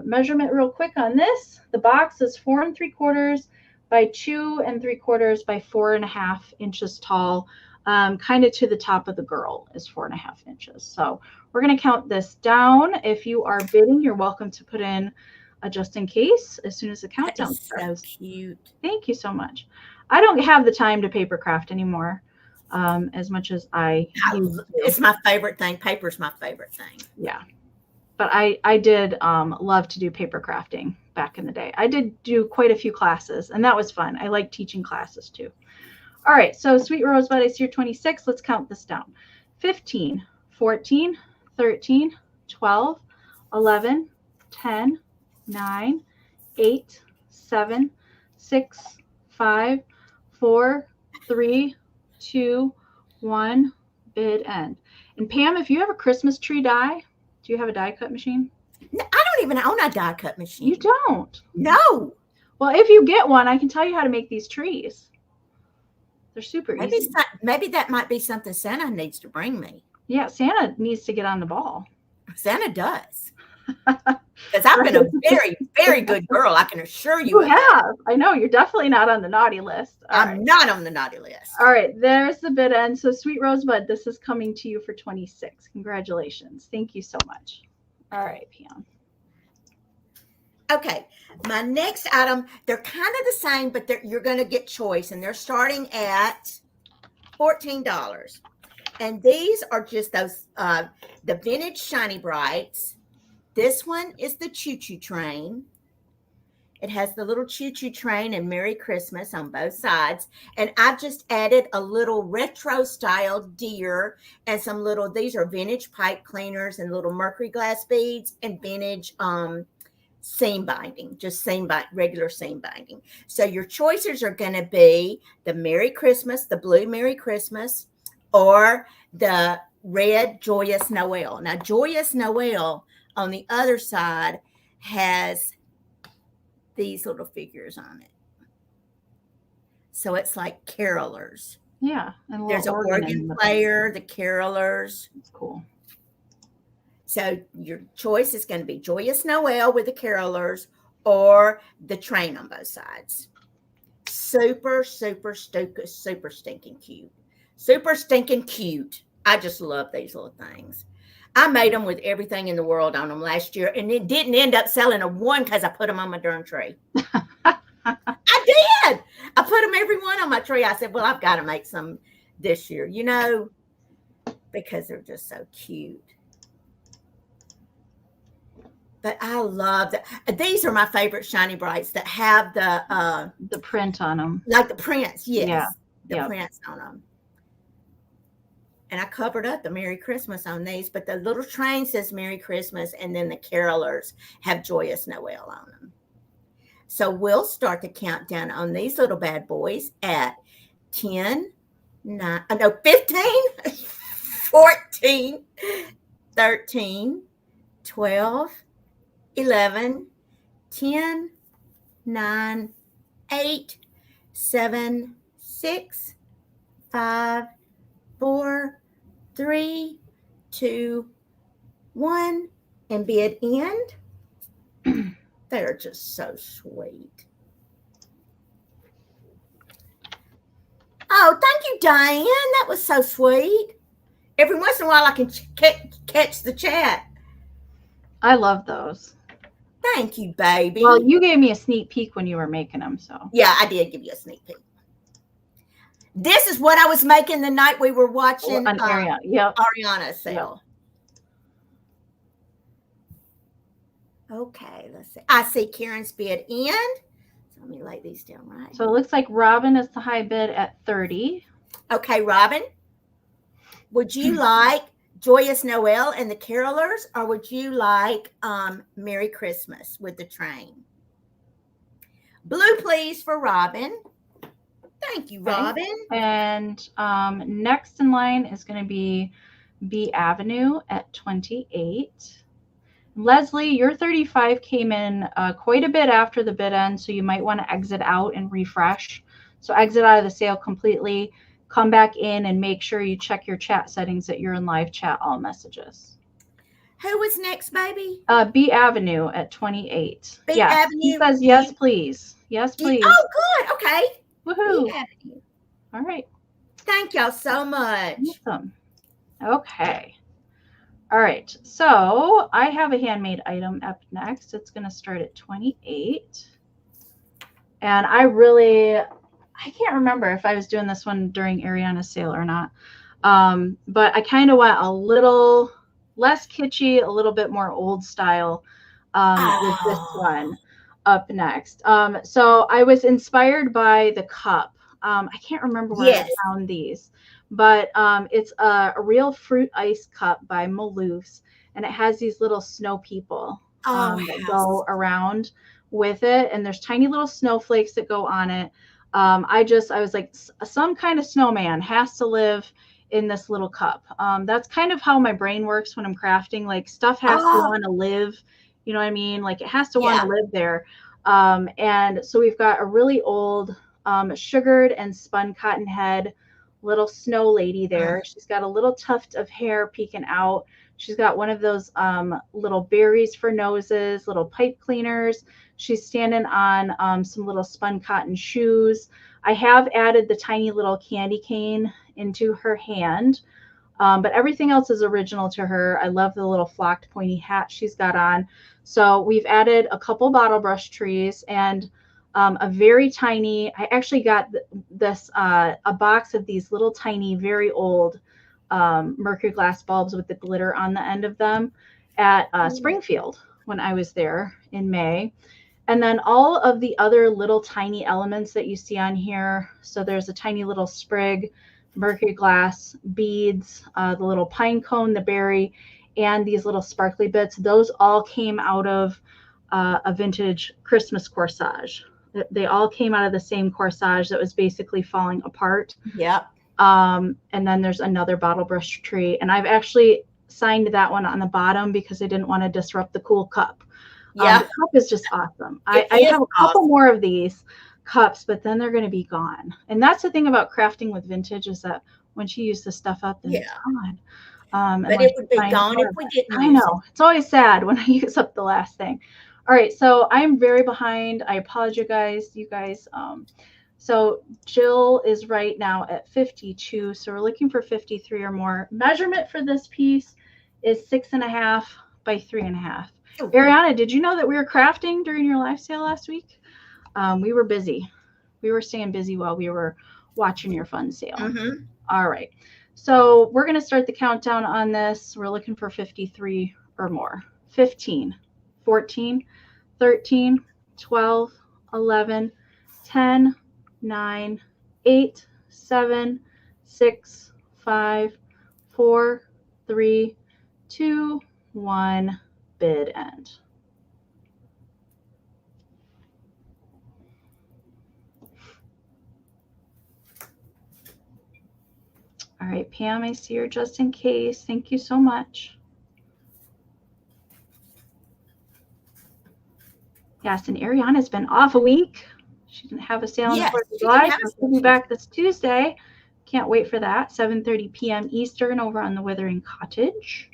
Measurement real quick on this. The box is 4 3/4 by 2 3/4 by 4.5 inches tall. Kind of to the top of the girl is 4.5 inches. So we're going to count this down. If you are bidding, you're welcome to put in a just in case as soon as the countdown starts. So cute. Thank you so much. I don't have the time to paper craft anymore as much as I used to. It's my favorite thing. Paper's my favorite thing. Yeah. But I did love to do paper crafting back in the day. I did do quite a few classes, and that was fun. I like teaching classes too. All right, so Sweet Rosebud, I see you're 26. Let's count this down. 15, 14, 13, 12, 11, 10, 9, 8, 7, 6, 5, 4, 3, 2, 1, bid end. And Pam, if you have a Christmas tree die, do you have a die cut machine? No, I don't even own a die cut machine. You don't? No. Well, if you get one, I can tell you how to make these trees. They're super easy. Maybe that might be something Santa needs to bring me. Yeah, Santa needs to get on the ball. Santa does. Because I've been a very, very good girl. I can assure you. You have. I know. You're definitely not on the naughty list. I'm not on the naughty list. All right. There's the bid end. So Sweet Rosebud, this is coming to you for 26. Congratulations. Thank you so much. All right, Pam. Okay. My next item, they're kind of the same, but you're going to get choice. And they're starting at $14. And these are just those, the vintage Shiny Brights. This one is the Choo Choo Train. It has the little Choo Choo Train and Merry Christmas on both sides. And I've just added a little retro style deer and some little, these are vintage pipe cleaners and little Mercury glass beads and vintage seam binding, just regular seam binding. So your choices are going to be the Merry Christmas, the blue Merry Christmas, or the red Joyous Noel. Now, Joyous Noel on the other side has these little figures on it. So it's like carolers. Yeah. And there's an organ player, the carolers. It's cool. So your choice is going to be Joyous Noel with the carolers or the train on both sides. Super, super, super, super stinking cute. Super stinking cute. I just love these little things. I made them with everything in the world on them last year, and it didn't end up selling a one because I put them on my darn tree. I did. I put them every one on my tree. I said, well, I've got to make some this year, you know, because they're just so cute. But I love that. These are my favorite Shiny Brights that have the print on them. Like the prints, yes. Yeah. The prints on them. And I covered up the Merry Christmas on these, but the little train says Merry Christmas, and then the carolers have Joyous Noel on them. So we'll start the countdown on these little bad boys at 15, 14, 13, 12, 11, 10, 9, 8, 7, 6, 5, 4, 3, 2, 1, and bid end. They're just so sweet. Oh, thank you, Diane. That was so sweet. Every once in a while, I can catch the chat. I love those. Thank you, baby. Well, you gave me a sneak peek when you were making them, so. Yeah, I did give you a sneak peek. This is what I was making the night we were watching Ariana's sale. Yep. Okay, let's see. I see Karen's bid end. So let me lay these down right. So it looks like Robin is the high bid at 30. Okay, Robin, would you like Joyous Noel and the carolers, or would you like Merry Christmas with the train? Blue, please, for Robin. Thank you, Robin. And next in line is going to be B Avenue at 28. Leslie, your 35 came in quite a bit after the bid end, so you might want to exit out and refresh. So exit out of the sale completely, come back in and make sure you check your chat settings that you're in live chat all messages. Who was next, baby? B Avenue at 28. B Avenue. He says yes, please. Yes, please. Oh, good. Okay. Woohoo. All right. Thank y'all so much. Awesome. Okay. All right. So I have a handmade item up next. It's going to start at 28. And I can't remember if I was doing this one during Ariana's sale or not. But I kind of went a little less kitschy, a little bit more old style with this one up next. So I was inspired by the cup. I can't remember where I found these, but it's a real fruit ice cup by Maloof's, and it has these little snow people that go around with it, and there's tiny little snowflakes that go on it. I was like, some kind of snowman has to live in this little cup. That's kind of how my brain works when I'm crafting. Like, stuff has to want to live, you know what I mean? Like, it has to want to live there. And so we've got a really old sugared and spun cotton head little snow lady there. She's got a little tuft of hair peeking out. She's got one of those little berries for noses, little pipe cleaners. She's standing on some little spun cotton shoes. I have added the tiny little candy cane into her hand, but everything else is original to her. I love the little flocked pointy hat she's got on. So we've added a couple bottle brush trees and a very tiny, I actually got this, a box of these little tiny, very old Mercury glass bulbs with the glitter on the end of them at Springfield when I was there in May. And then all of the other little tiny elements that you see on here. So there's a tiny little sprig, Mercury glass, beads, the little pine cone, the berry, and these little sparkly bits. Those all came out of a vintage Christmas corsage. They all came out of the same corsage that was basically falling apart. Yep. And then there's another bottle brush tree. And I've actually signed that one on the bottom because I didn't want to disrupt the cool cup. Yeah. The cup is just awesome. I have a couple more of these cups, but then they're going to be gone. And that's the thing about crafting with vintage is that once you use the stuff up, then it's gone. But it would be gone if we didn't. I know. It's always sad when I use up the last thing. All right, so I'm very behind. I apologize, you guys. So Jill is right now at 52. So we're looking for 53 or more. Measurement for this piece is 6.5 by 3.5. Oh. Ariana, did you know that we were crafting during your live sale last week? We were busy. We were staying busy while we were watching your fun sale. Mm-hmm. All right. So we're going to start the countdown on this. We're looking for 53 or more. 15, 14, 13, 12, 11, 10, 9, 8, 7, 6, 5, 4, 3, 2, 1, bid end. All right, Pam, I see her just in case. Thank you so much. Yes, and Ariana's been off a week. She didn't have a sale on the 4th of July. She'll be back this Tuesday. Can't wait for that. 7:30 p.m. Eastern over on the Withering Cottage.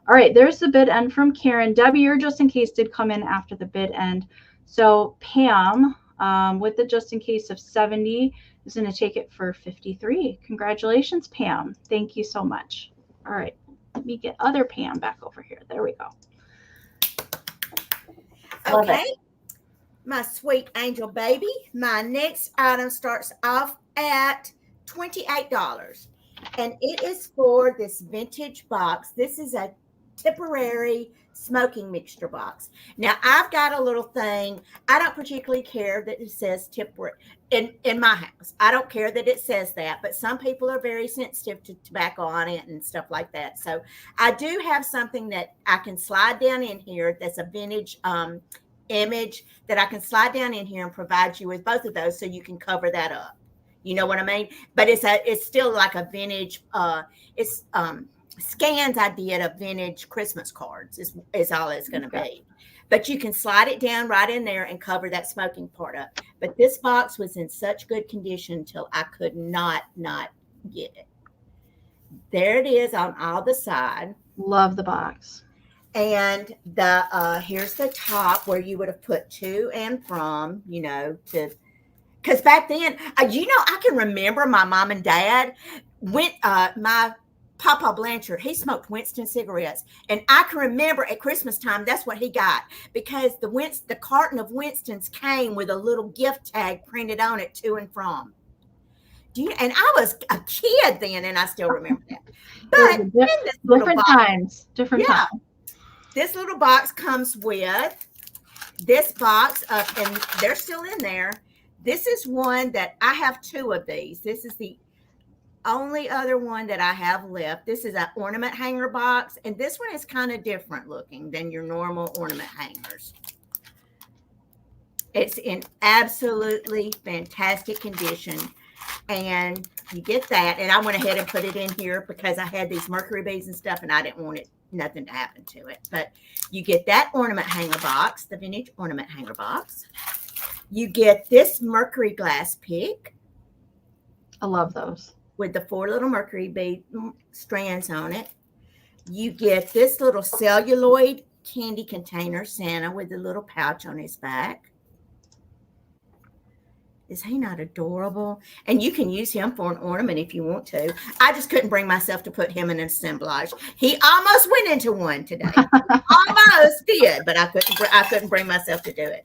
All right, there's the bid end from Karen. Debbie, your just in case did come in after the bid end. So Pam, with the just in case of 70, is going to take it for 53. Congratulations, Pam. Thank you so much. All right, let me get other Pam back over here. There we go. Okay, my sweet angel baby. My next item starts off at $28, and it is for this vintage box. This is a Tipperary smoking mixture box. Now I've got a little thing. I don't particularly care that it says Tipperary in my house. I don't care that it says that, but some people are very sensitive to tobacco on it and stuff like that. So I do have something that I can slide down in here. That's a vintage image that I can slide down in here and provide you with both of those so you can cover that up. You know what I mean? But it's still like a vintage. Scans I did of vintage Christmas cards is all it's going to be. But you can slide it down right in there and cover that smoking part up. But this box was in such good condition till I could not get it. There it is on all the side. Love the box. And the here's the top where you would have put to and from, you know, to because back then, you know, I can remember my mom and dad went my Papa Blanchard, he smoked Winston cigarettes. And I can remember at Christmas time, that's what he got. Because the carton of Winstons came with a little gift tag printed on it to and from. And I was a kid then, and I still remember that. But different times. This little box comes with this box, and they're still in there. This is one that I have two of these. This is the only other one that I have left. This is an ornament hanger box, and this one is kind of different looking than your normal ornament hangers. It's in absolutely fantastic condition, and you get that. And I went ahead and put it in here because I had these Mercury beads and stuff, and I didn't want nothing to happen to it. But you get that ornament hanger box, the vintage ornament hanger box. You get this Mercury glass pick. I love those. with the 4 little Mercury bead strands on it. You get this little celluloid candy container Santa with a little pouch on his back. Is he not adorable? And you can use him for an ornament if you want to. I just couldn't bring myself to put him in an assemblage. He almost went into one today. Almost did, but I couldn't bring myself to do it.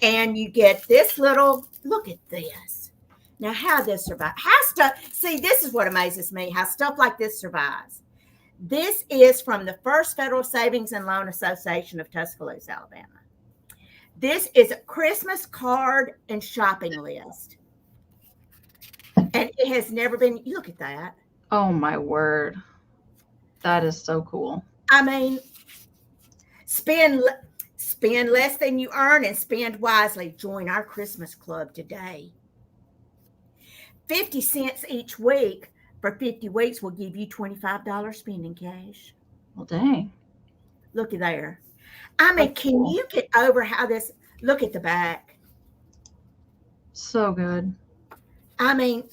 And you get this little, look at this. Now, how this survives. See, this is what amazes me, how stuff like this survives. This is from the First Federal Savings and Loan Association of Tuscaloosa, Alabama. This is a Christmas card and shopping list. And it has never been, look at that. Oh my word. That is so cool. I mean, spend less than you earn and spend wisely. Join our Christmas club today. 50 cents each week for 50 weeks will give you $25 spending cash. Well, dang. Look at there. I mean, can you get over how this, look at the back. So good. I mean,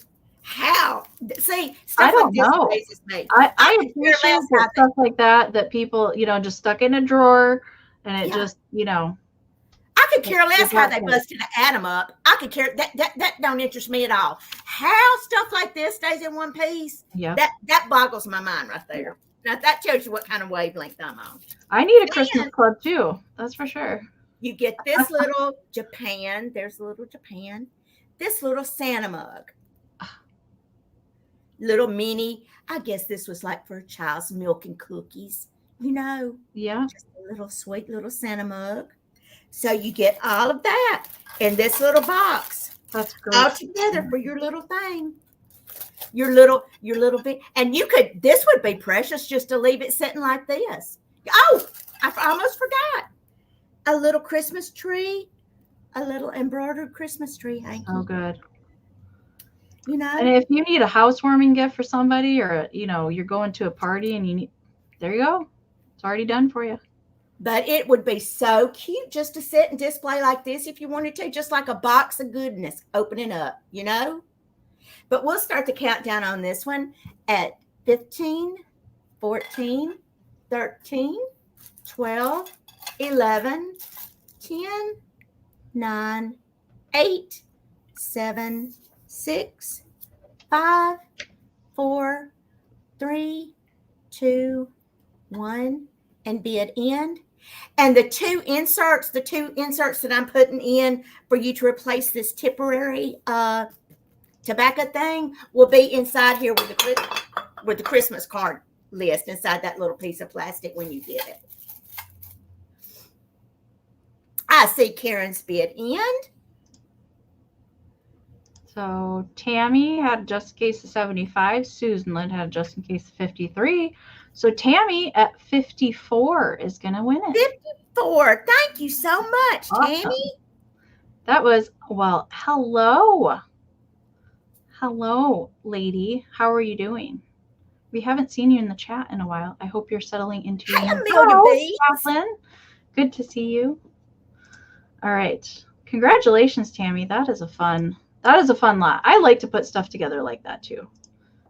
how? See, I stuff don't like this know. amazes me. I appreciate that stuff like that people, just stuck in a drawer and it just, I could care less how they busted an atom up. I could care, that don't interest me at all. How stuff like this stays in one piece, that boggles my mind right there. Now, that tells you what kind of wavelength I'm on. I need a Christmas club, too. That's for sure. You get this little Japan. There's a little Japan. This little Santa mug. Little mini. I guess this was like for a child's milk and cookies. Yeah. Just a little sweet little Santa mug. So you get all of that in this little box. That's great. All together for your little thing. Your little bit, and this would be precious just to leave it sitting like this. Oh, I almost forgot. A little Christmas tree, a little embroidered Christmas tree hanky. Oh, good. And if you need a housewarming gift for somebody, or you're going to a party and there you go. It's already done for you. But it would be so cute just to sit and display like this if you wanted to, just like a box of goodness opening up, But we'll start the countdown on this one at 15, 14, 13, 12, 11, 10, 9, 8, 7, 6, 5, 4, 3, 2, 1, and be at end. And the two inserts that I'm putting in for you to replace this Tipperary tobacco thing will be inside here with the Christmas card list inside that little piece of plastic when you get it. I see Karen's be at end. So Tammy had just in case of 75. Susan Lynn had just in case of 53. So Tammy at 54 is going to win it. 54. Thank you so much, Awesome. Tammy. That was, well, hello. Hello, lady. How are you doing? We haven't seen you in the chat in a while. I hope you're settling into your Kathleen. Good to see you. All right. Congratulations, Tammy. That is a fun lot. I like to put stuff together like that too.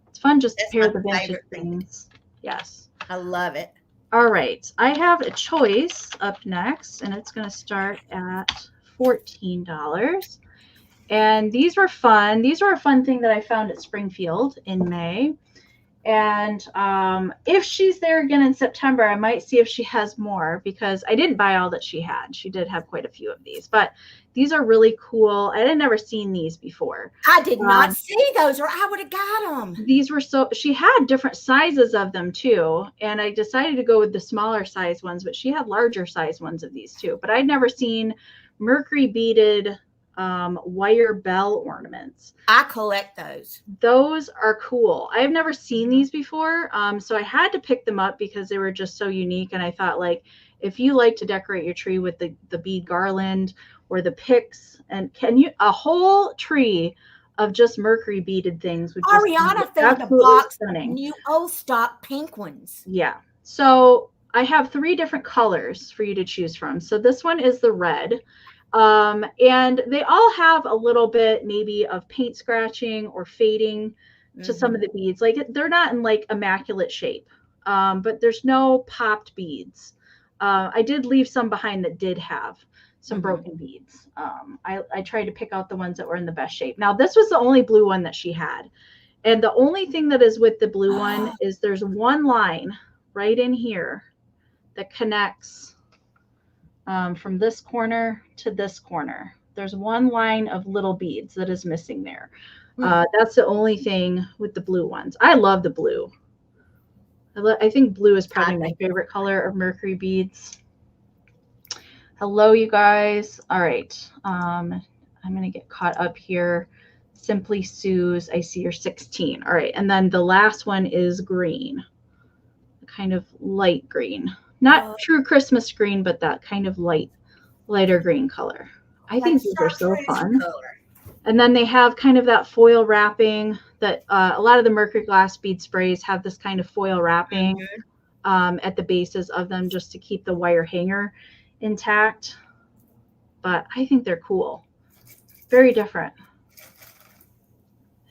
It's fun just to pair the vintage things. Yes. I love it. All right. I have a choice up next, and it's going to start at $14. And these were fun. These were a fun thing that I found at Springfield in May. And if she's there again in September, I might see if she has more, because I didn't buy all that she had. She did have quite a few of these, but these are really cool. I had never seen these before. I did not see those, or I would have got them. These were she had different sizes of them too. And I decided to go with the smaller size ones, but she had larger size ones of these too. But I'd never seen Mercury beaded wire bell ornaments. I collect those. Those are cool. I've never seen these before. So I had to pick them up because they were just so unique. And I thought, like, if you like to decorate your tree with the bead garland or the picks, and a whole tree of just Mercury beaded things would just Ariana found a box stunning. New old stock pink ones. Yeah. So I have 3 different colors for you to choose from. So this one is the red. And they all have a little bit maybe of paint scratching or fading to some of the beads. Like they're not in like immaculate shape, but there's no popped beads. I did leave some behind that did have some broken beads. I tried to pick out the ones that were in the best shape. Now this was the only blue one that she had. And the only thing that is with the blue one is there's one line right in here that connects from this corner to this corner. There's one line of little beads that is missing there. That's the only thing with the blue ones. I love the blue. I think blue is probably my favorite color of Mercury beads. Hello, you guys. All right. I'm going to get caught up here. Simply Sue's. I see you're 16. All right. And then the last one is green, kind of light green. Not true Christmas green, but that kind of lighter green color. I think these are so fun. And then they have kind of that foil wrapping that a lot of the Mercury glass bead sprays have this kind of foil wrapping at the bases of them just to keep the wire hanger intact. But I think they're cool. Very different.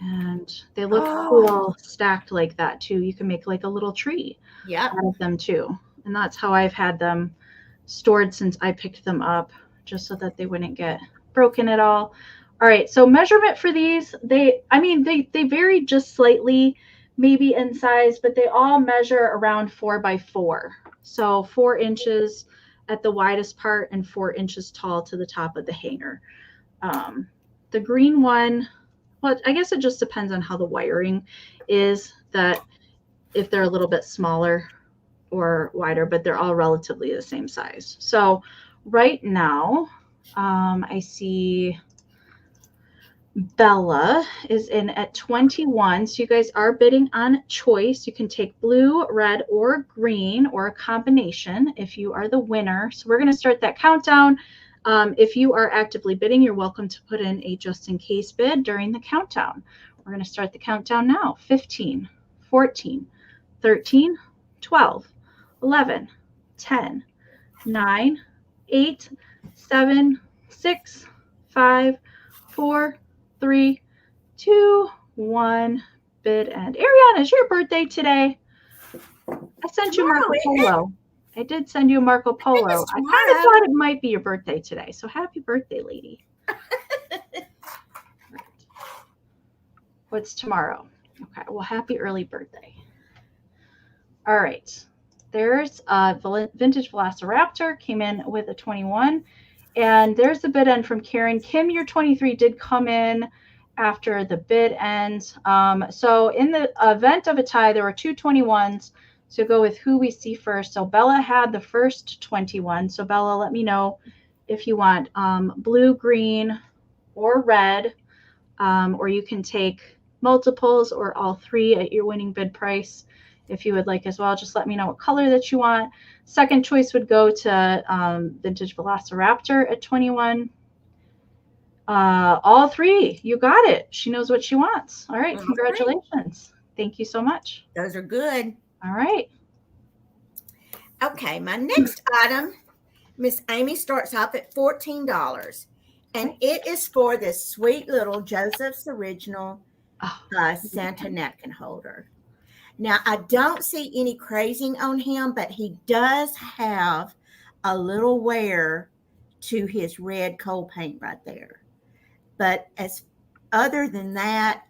And they look cool stacked like that too. You can make like a little tree out of them too. And that's how I've had them stored since I picked them up, just so that they wouldn't get broken at all. All right, so measurement for these, they vary just slightly, maybe in size, but they all measure around 4 by 4. So 4 inches at the widest part and 4 inches tall to the top of the hanger. The green one, well, I guess it just depends on how the wiring is, that if they're a little bit smaller or wider, but they're all relatively the same size. So right now, I see Bella is in at 21. So you guys are bidding on choice. You can take blue, red, or green, or a combination if you are the winner. So we're going to start that countdown. If you are actively bidding, you're welcome to put in a just in case bid during the countdown. We're going to start the countdown now. 15, 14, 13, 12, 11, 10, 9, 8, 7, 6, 5, 4, 3, 2, 1. Bid end. Ariana, it's your birthday today. I sent you Marco Polo. I did send you a Marco Polo. I kind of thought it might be your birthday today. So happy birthday, lady. What's tomorrow? Okay. Well, happy early birthday. All right. There's Vintage Velociraptor, came in with a 21. And there's the bid end from Karen. Kim, your 23 did come in after the bid ends. So in the event of a tie, there were 2 21s. So go with who we see first. So Bella had the first 21. So Bella, let me know if you want blue, green, or red. Or you can take multiples or all 3 at your winning bid price if you would like as well. Just let me know what color that you want. Second choice would go to Vintage Velociraptor at 21. All 3, you got it. She knows what she wants. All right, congratulations. Thank you so much. Those are good. All right. Okay, my next item, Miss Amy, starts off at $14. And it is for this sweet little Joseph's Original Santa napkin holder. Now, I don't see any crazing on him, but he does have a little wear to his red coal paint right there. But other than that,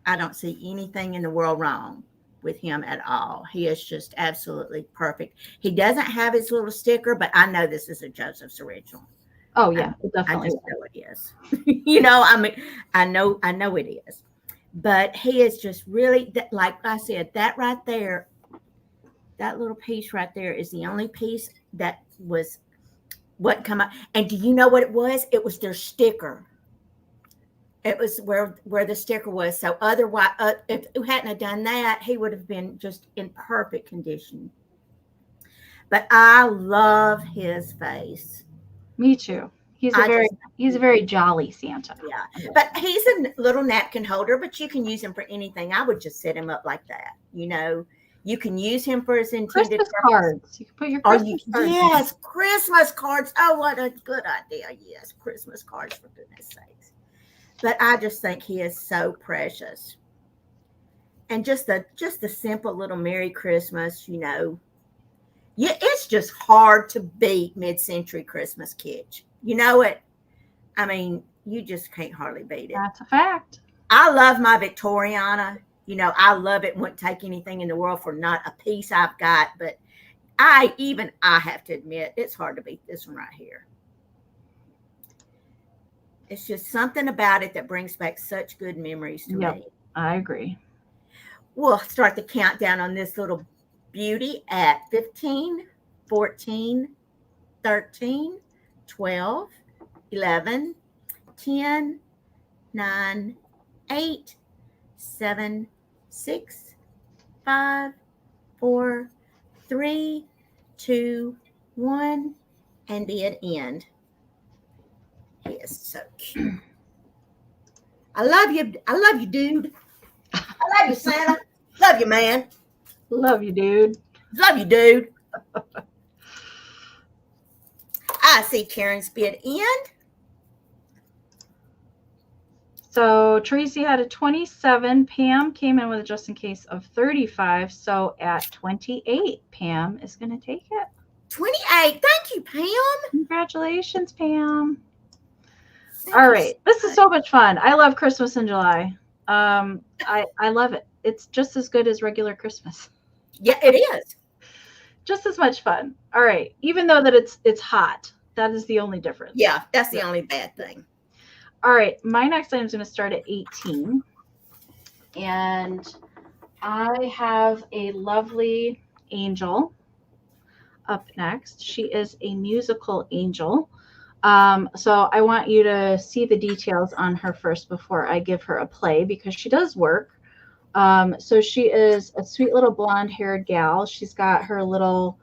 I don't see anything in the world wrong with him at all. He is just absolutely perfect. He doesn't have his little sticker, but I know this is a Joseph's Original. Oh yeah, definitely. I just know it is. You know, I mean, I know it is. But he is just really, like I said, that right there, that little piece right there is the only piece that what come out. And do you know what it was? It was their sticker. It was where the sticker was. So otherwise, if you hadn't have done that, he would have been just in perfect condition. But I love his face. Me too. He's a very jolly Santa. Yeah, but he's a little napkin holder, but you can use him for anything. I would just set him up like that. You know, you can use him for his intended Christmas cards. You can put your Christmas cards. Yes, Christmas cards. Oh, what a good idea. Yes, Christmas cards, for goodness sakes. But I just think he is so precious. and just a simple little Merry Christmas, you know. Yeah, it's just hard to beat mid-century Christmas kitsch. You know it. I mean, you just can't hardly beat it. That's a fact. I love my Victoriana. You know, I love it. Wouldn't take anything in the world for not a piece I've got. But I have to admit, it's hard to beat this one right here. It's just something about it that brings back such good memories to me. I agree. We'll start the countdown on this little beauty at 15, 14, 13, 12, 11, 10, 9, 8, 7, 6, 5, 4, 3, 2, 1, and the end. He is so cute. I love you, dude. I love you, Santa. Love you, man. Love you, dude. Love you, dude. I see Karen's bid end. So Tracy had a 27. Pam came in with a just in case of 35. So at 28, Pam is going to take it. 28. Thank you, Pam. Congratulations, Pam. All right. This is so much fun. I love Christmas in July. I love it. It's just as good as regular Christmas. Yeah, it is. Just as much fun. All right. Even though that it's hot. That is the only difference. Yeah, that's the only bad thing. All right. My next item is going to start at 18. And I have a lovely angel up next. She is a musical angel. So I want you to see the details on her first before I give her a play, because she does work. So she is a sweet little blonde haired gal. She's got her little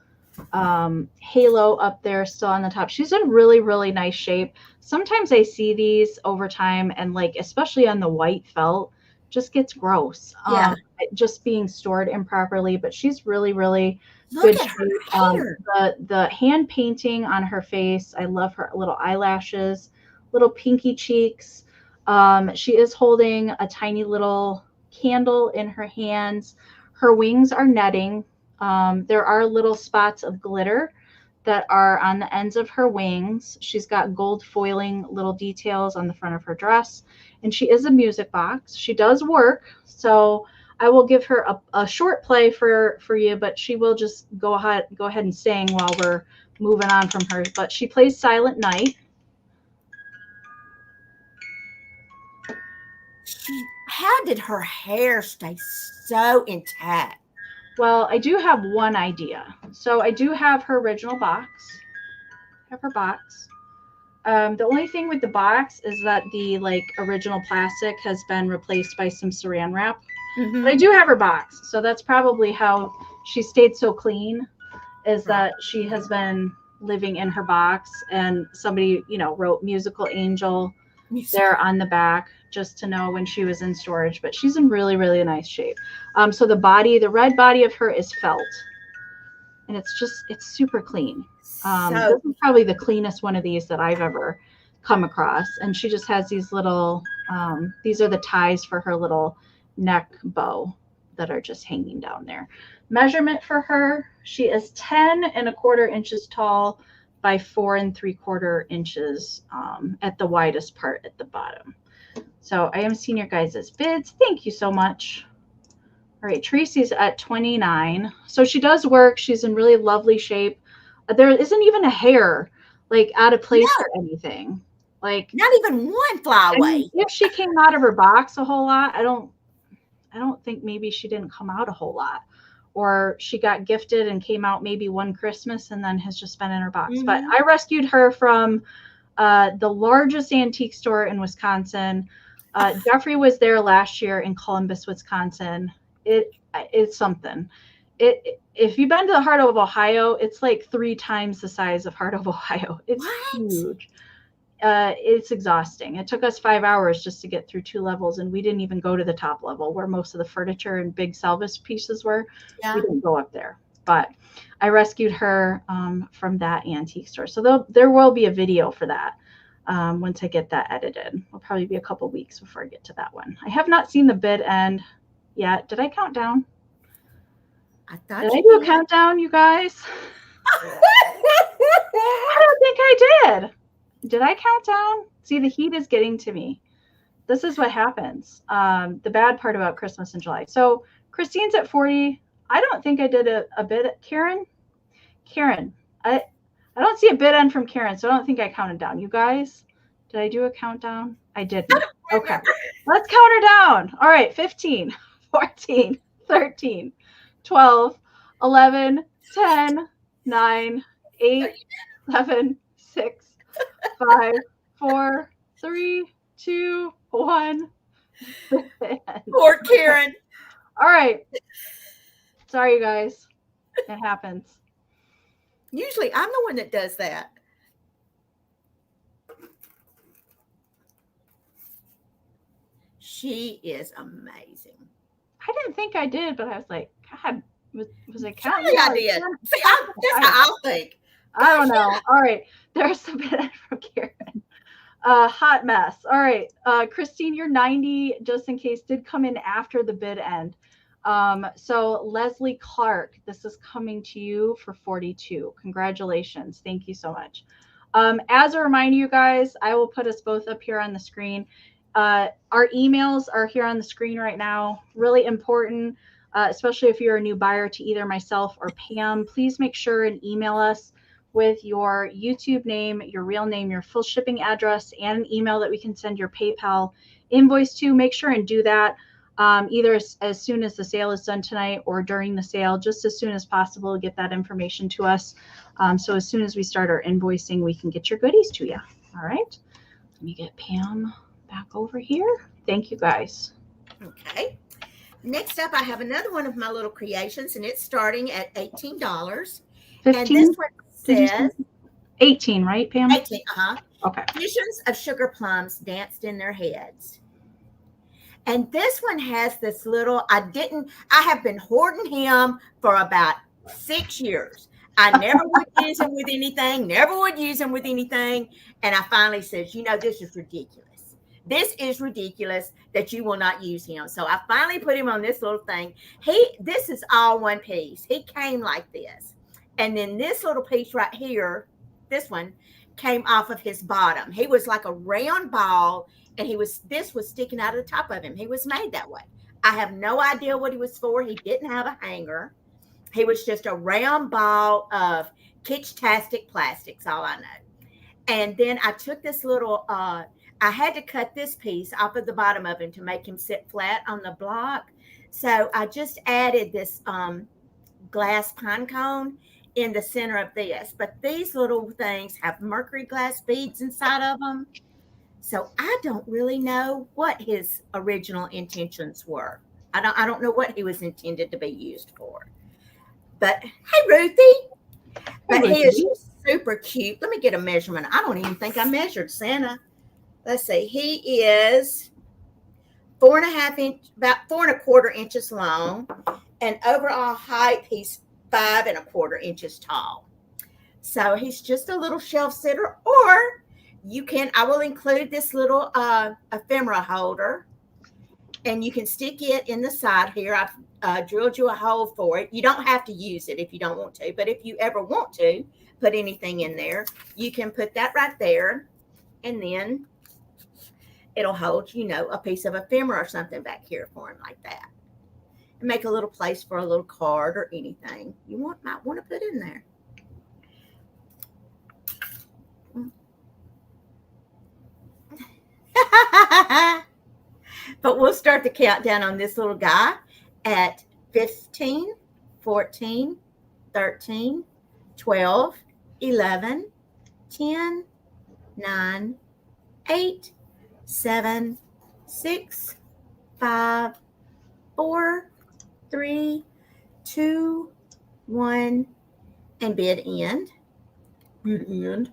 halo up there still on the top. She's in really, really nice shape. Sometimes I see these over time and like, especially on the white felt, just gets gross. Yeah. Just being stored improperly, but she's really, really Look good at shape. her hair. The hand painting on her face. I love her little eyelashes, little pinky cheeks. She is holding a tiny little candle in her hands. Her wings are netting. There are little spots of glitter that are on the ends of her wings. She's got gold foiling little details on the front of her dress, and she is a music box. She does work, so I will give her a short play for you, but she will just go ahead and sing while we're moving on from her. But she plays Silent Night. How did her hair stay so intact? Well, I do have one idea. So I do have her original box. I have her box. The only thing with the box is that the original plastic has been replaced by some saran wrap. Mm-hmm. But I do have her box. So that's probably how she stayed so clean, is that she has been living in her box, and somebody, wrote musical angel there on the back just to know when she was in storage. But she's in really, really nice shape. So the red body of her is felt, and it's super clean. This is probably the cleanest one of these that I've ever come across. And she just has these little, these are the ties for her little neck bow that are just hanging down there. Measurement for her, she is 10 1/4 inches tall by 4 3/4 inches at the widest part at the bottom. So I am seeing your guys' bids. Thank you so much. All right, Tracy's at 29. So she does work. She's in really lovely shape. There isn't even a hair out of place or anything. Not even one fly away. If she came out of her box a whole lot, I don't think, maybe she didn't come out a whole lot, or she got gifted and came out maybe one Christmas and then has just been in her box. Mm-hmm. But I rescued her from the largest antique store in Wisconsin. Jeffrey was there last year in Columbus, Wisconsin. It's something. If you've been to the heart of Ohio, it's 3 times the size of Heart of Ohio. It's huge. It's exhausting. It took us 5 hours just to get through 2 levels, and we didn't even go to the top level where most of the furniture and big salvage pieces were. Yeah. We didn't go up there, but I rescued her from that antique store. So there will be a video for that once I get that edited. It'll probably be a couple weeks before I get to that one. I have not seen the bid end yet. Did I count down? Did I do a countdown, you guys? I don't think I did. Did I count down? See, the heat is getting to me. This is what happens. The bad part about Christmas in July. So Christine's at 40. I don't think I did a bid. Karen, I don't see a bid end from Karen, so I don't think I counted down. You guys, did I do a countdown? I didn't. Okay, let's count her down. All right, 15, 14, 13, 12, 11, 10, 9, 8, 7, 6, 5, 4, 3, 2, 1. Poor Karen. All right. Sorry, you guys. It happens. Usually I'm the one that does that. She is amazing. I didn't think I did, but I was like, God, was I counting? I did. See, that's how I'll think. I don't know. All right. There's a bit from Karen. Hot mess. All right. Christine, your 90, just in case, did come in after the bid end. So Leslie Clark, this is coming to you for 42. Congratulations. Thank you so much. As a reminder, you guys, I will put us both up here on the screen. Our emails are here on the screen right now. Really important, especially if you're a new buyer, to either myself or Pam. Please make sure and email us with your YouTube name, your real name, your full shipping address, and an email that we can send your PayPal invoice to. Make sure and do that either as soon as the sale is done tonight or during the sale, just as soon as possible. Get that information to us. So as soon as we start our invoicing, we can get your goodies to you. All right. Let me get Pam back over here. Thank you, guys. Okay. Next up, I have another one of my little creations, and it's starting at $18. 15? And this one says 18, right, Pam? 18, Okay. Visions of sugar plums danced in their heads. And this one has this little, I have been hoarding him for about 6 years. I never would use him with anything, And I finally said, this is ridiculous. This is ridiculous that you will not use him. So I finally put him on this little thing. This is all one piece. He came like this. And then this little piece right here, this one, came off of his bottom. He was like a round ball, and this was sticking out of the top of him. He was made that way. I have no idea what he was for. He didn't have a hanger. He was just a round ball of kitsch-tastic plastics, all I know. And then I took this little, I had to cut this piece off of the bottom of him to make him sit flat on the block. So I just added this glass pine cone in the center of this. But these little things have Mercury glass beads inside of them. So I don't really know what his original intentions were. I don't know what he was intended to be used for. But hey, Ruthie. But he is super cute. Let me get a measurement. I don't even think I measured Santa. Let's see. He is 4.5 inches, about 4.25 inches long, and overall height, he's 5.25 inches tall. So he's just a little shelf sitter, or I will include this little ephemera holder, and you can stick it in the side here. I've drilled you a hole for it. You don't have to use it if you don't want to, but if you ever want to put anything in there, you can put that right there, and then it'll hold, a piece of ephemera or something back here for him like that. And make a little place for a little card or anything you might want to put in there. But we'll start the countdown on this little guy at 15, 14, 13, 12, 11, 10, 9, 8, 7, 6, 5, 4, 3, 2, 1, and bid end. Bid end.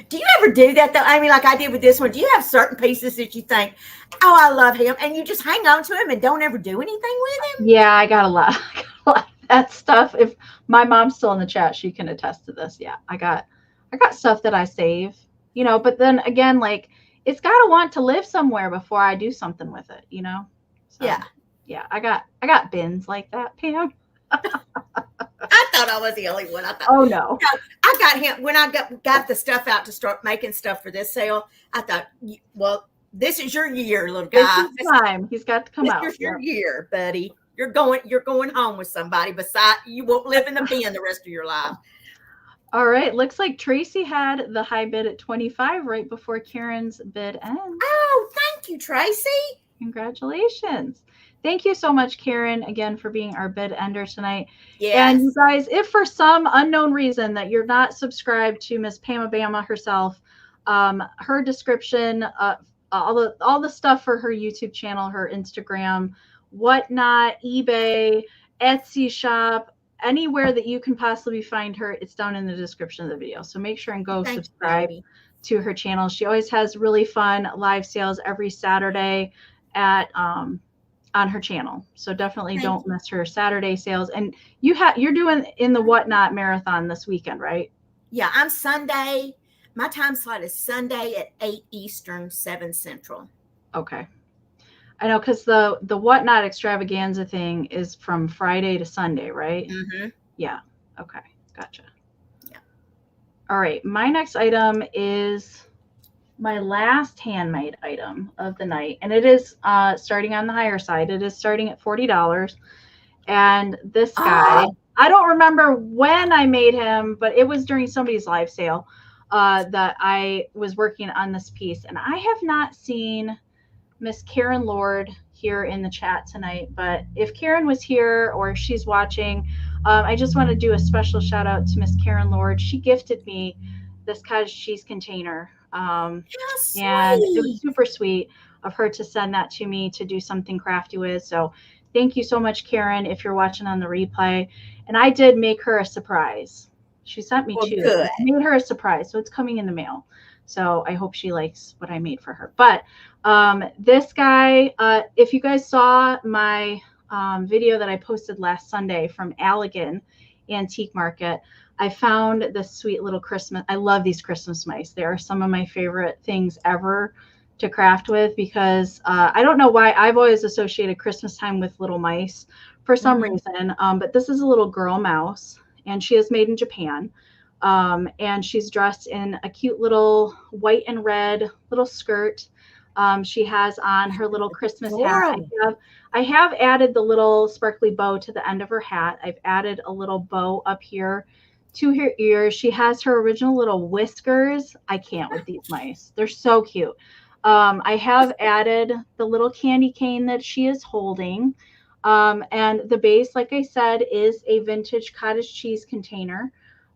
Do you ever do that, though? I mean, like I did with this one. Do you have certain pieces that you think, oh, I love him, and you just hang on to him and don't ever do anything with him? Yeah, I got a lot of that stuff. If my mom's still in the chat, she can attest to this. Yeah, I got stuff that I save, but then again, like, it's got to want to live somewhere before I do something with it, So, yeah. Yeah, I got bins like that, Pam. I thought I was the only one. I thought, oh no, I got him when I got the stuff out to start making stuff for this sale. I thought, well, this is your year, little guy. This is time. He's got to come out. This is your year, buddy. You're going home with somebody. Besides, you won't live in the bin the rest of your life. All right. Looks like Tracy had the high bid at 25 right before Karen's bid ends. Oh, thank you, Tracy. Congratulations. Thank you so much, Karen, again, for being our bid ender tonight. Yes. And you guys, if for some unknown reason that you're not subscribed to Miss PamaBama herself, her description, all the stuff for her YouTube channel, her Instagram, whatnot, eBay, Etsy shop, anywhere that you can possibly find her, it's down in the description of the video. So make sure and go subscribe to her channel. She always has really fun live sales every Saturday at on her channel. So definitely don't miss her Saturday sales. And you're doing in the Whatnot Marathon this weekend, right? Yeah, I'm Sunday. My time slot is Sunday at 8 Eastern, 7 Central. Okay. I know, because the Whatnot Extravaganza thing is from Friday to Sunday, right? Mm-hmm. Yeah. Okay. Gotcha. Yeah. All right. My next item is my last handmade item of the night. And it is starting on the higher side. It is starting at $40. And this guy, I don't remember when I made him, but it was during somebody's live sale that I was working on this piece. And I have not seen Miss Karen Lord here in the chat tonight, but if Karen was here or if she's watching, I just want to do a special shout out to Miss Karen Lord. She gifted me this cottage cheese container. And it was super sweet of her to send that to me to do something crafty with. So thank you so much, Karen, if you're watching on the replay. And I did make her a surprise. She sent me two. I made her a surprise, so it's coming in the mail. So I hope she likes what I made for her. But this guy, if you guys saw my video that I posted last Sunday from Allegan Antique Market, I found this sweet little Christmas. I love these Christmas mice. They are some of my favorite things ever to craft with because I don't know why I've always associated Christmas time with little mice for some reason. But this is a little girl mouse, and she is made in Japan. And she's dressed in a cute little white and red little skirt. She has on her little Christmas hat. I have added the little sparkly bow to the end of her hat. I've added a little bow up here to her ears. She has her original little whiskers. I can't with these mice. They're so cute. I have added the little candy cane that she is holding. And the base, like I said, is a vintage cottage cheese container.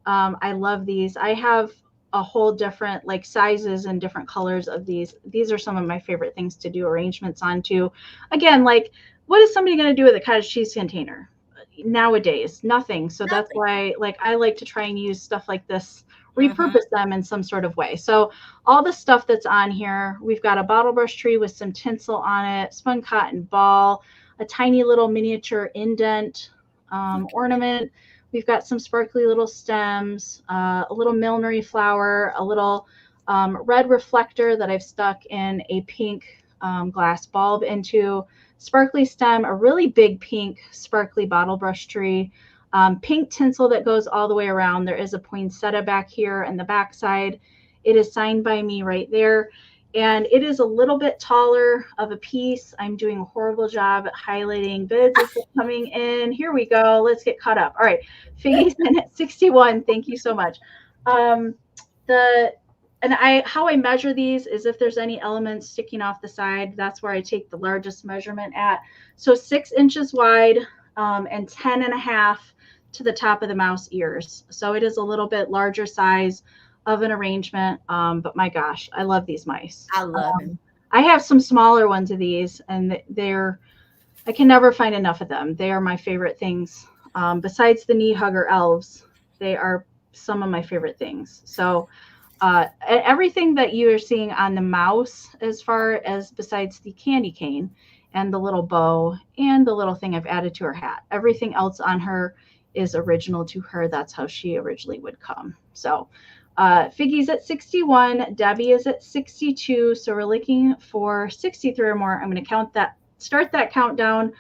I love these. I have a whole different like sizes and different colors of these. These are some of my favorite things to do arrangements onto. Again, like what is somebody going to do with a cottage cheese container nowadays? Nothing. So that's why like I like to try and use stuff like this, repurpose them in some sort of way. So all the stuff that's on here, we've got a bottle brush tree with some tinsel on it, spun cotton ball, a tiny little miniature indent ornament. We've got some sparkly little stems, a little millinery flower, a little red reflector that I've stuck in a pink glass bulb into, sparkly stem, a really big pink sparkly bottle brush tree, pink tinsel that goes all the way around. There is a poinsettia back here in the back side. It is signed by me right there. And it is a little bit taller of a piece. I'm doing a horrible job at highlighting bids as they're coming in. Here we go. Let's get caught up. All right. Figgies in at 61. Thank you so much. How I measure these is if there's any elements sticking off the side, that's where I take the largest measurement at. So 6 inches wide and 10.5 to the top of the mouse ears. So it is a little bit larger size of an arrangement, but my gosh, I love these mice. I love them. I have some smaller ones of these, and I can never find enough of them. They are my favorite things. Besides the knee hugger elves, they are some of my favorite things. So everything that you are seeing on the mouse, as far as besides the candy cane and the little bow and the little thing I've added to her hat, everything else on her is original to her. That's how she originally would come. So Figgy's at 61, Debbie is at 62, so we're looking for 63 or more. I'm going to start that countdown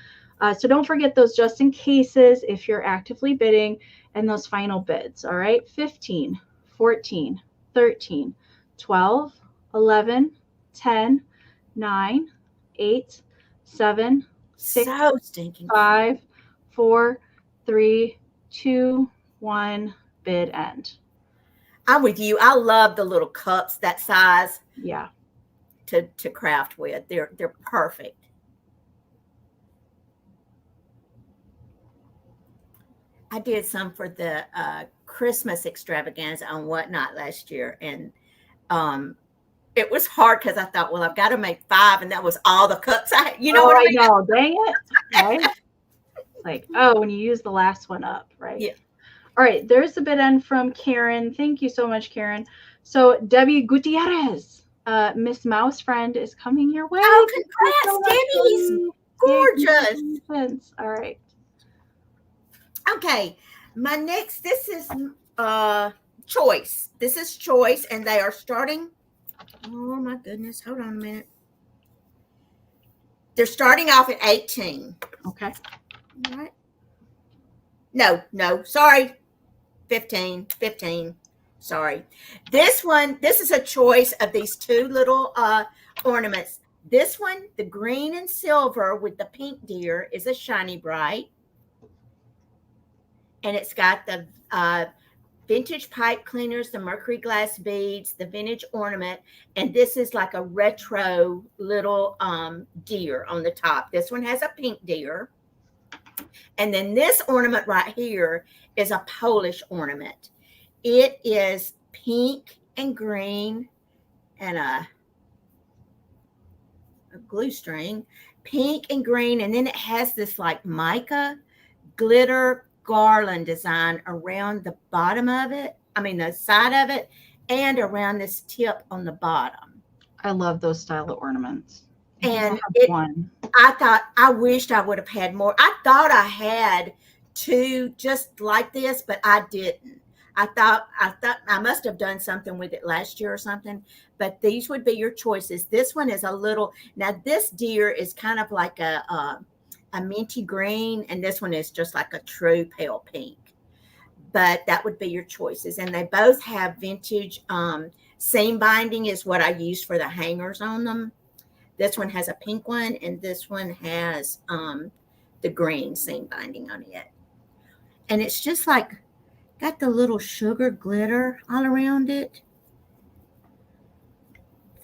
So don't forget those just in cases if you're actively bidding, and those final bids. All right, 15, 14, 13, 12, 11, 10, 9, 8, 7, 6, So stinking 5, 4, 3, 2, 1. Bid end. I'm with you. I love the little cups that size. Yeah. To craft with. They're perfect. I did some for the Christmas extravaganza on Whatnot last year, and it was hard because I thought, well, I've got to make 5, and that was all the cups I had. You know what I mean? know. Dang it. Right? Like, oh, when you use the last one up, right? Yeah. All right, there's the bid end from Karen. Thank you so much, Karen. So Debbie Gutierrez, Miss Mouse Friend, is coming your way. Oh, congrats, Debbie. He's gorgeous. Congratulations. All right. Okay, my next, this is Choice. This is Choice, and they are starting. Oh my goodness, hold on a minute. They're starting off at 18. Okay. All right. No, sorry. 15. Sorry. This is a choice of these 2 little ornaments. This one, the green and silver with the pink deer, is a shiny bright. And it's got the vintage pipe cleaners, the Mercury glass beads, the vintage ornament. And this is like a retro little deer on the top. This one has a pink deer. And then this ornament right here is a Polish ornament. It is pink and green and a glue string, pink and green. And then it has this like mica glitter garland design around the bottom of it. I mean, the side of it, and around this tip on the bottom. I love those style of ornaments. And I wished I would have had more. I thought I had 2 just like this, but I didn't. I thought I must have done something with it last year or something, but these would be your choices. This one is a little, now this deer is kind of like a minty green, and this one is just like a true pale pink. But that would be your choices. And they both have vintage seam binding is what I use for the hangers on them. This one has a pink one, and this one has the green seam binding on it. And it's just like got the little sugar glitter all around it.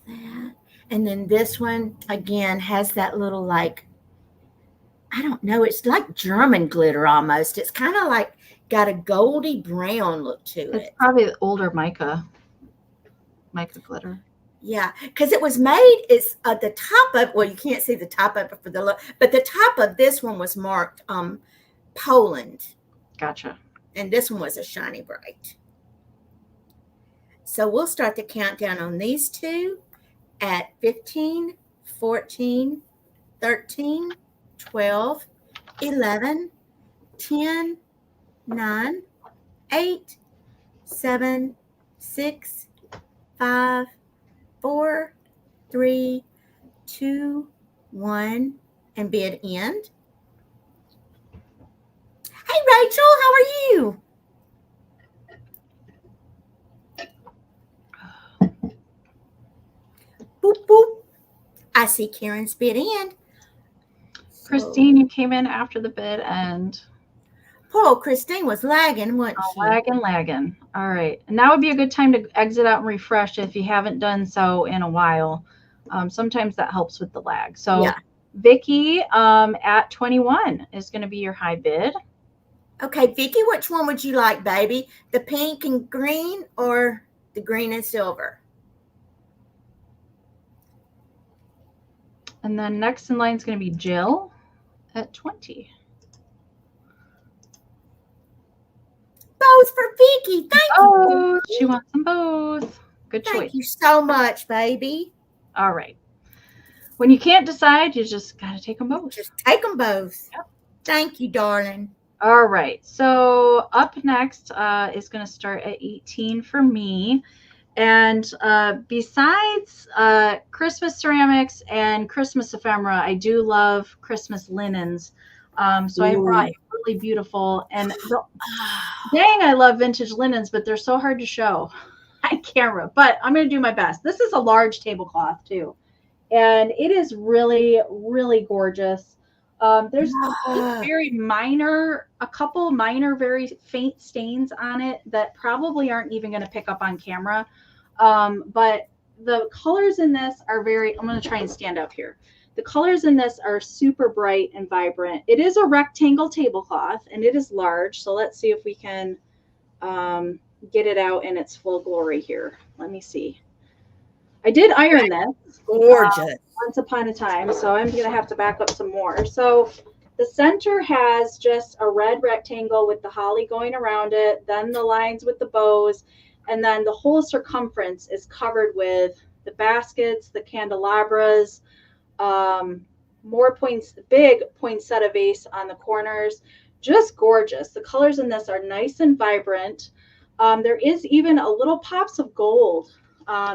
That. And then this one, again, has that little like, I don't know, it's like German glitter almost. It's kind of like got a goldy brown look to it. It's probably the older mica glitter. Yeah, because it was made, it's at the top of, well, you can't see the top of it for the look, but the top of this one was marked Poland. Gotcha. And this one was a shiny bright. So we'll start the countdown on these 2 at 15, 14, 13, 12, 11, 10, 9, 8, 7, 6, 5, 4, 3, 2, 1, and bid end. Hey, Rachel, how are you? Boop, boop. I see Karen's bid end. Christine, you came in after the bid end. Poor Christine was lagging, wasn't she? Lagging. All right. And now would be a good time to exit out and refresh if you haven't done so in a while. Sometimes that helps with the lag. So yeah. Vicki at 21 is going to be your high bid. Okay, Vicki, which one would you like, baby? The pink and green or the green and silver? And then next in line is going to be Jill at 20. Both for Vicki. Thank you. She wants them both. Good choice. Thank you so much, baby. All right. When you can't decide, you just got to take them both. Just take them both. Yep. Thank you, darling. All right. So up next is going to start at 18 for me. And besides Christmas ceramics and Christmas ephemera, I do love Christmas linens. So I brought a really beautiful, and dang, I love vintage linens, but they're so hard to show on camera. But I'm going to do my best. This is a large tablecloth too, and it is really, really gorgeous. There's a couple minor, very faint stains on it that probably aren't even going to pick up on camera. But the colors in this are I'm going to try and stand up here. The colors in this are super bright and vibrant. It is a rectangle tablecloth and it is large. So let's see if we can get it out in its full glory here. Let me see. I did iron this. Gorgeous. Once upon a time. So I'm going to have to back up some more. So the center has just a red rectangle with the holly going around it. Then the lines with the bows. And then the whole circumference is covered with the baskets, the candelabras, more points, big poinsettia vase on the corners. Just gorgeous. The colors in this are nice and vibrant. There is even a little pops of gold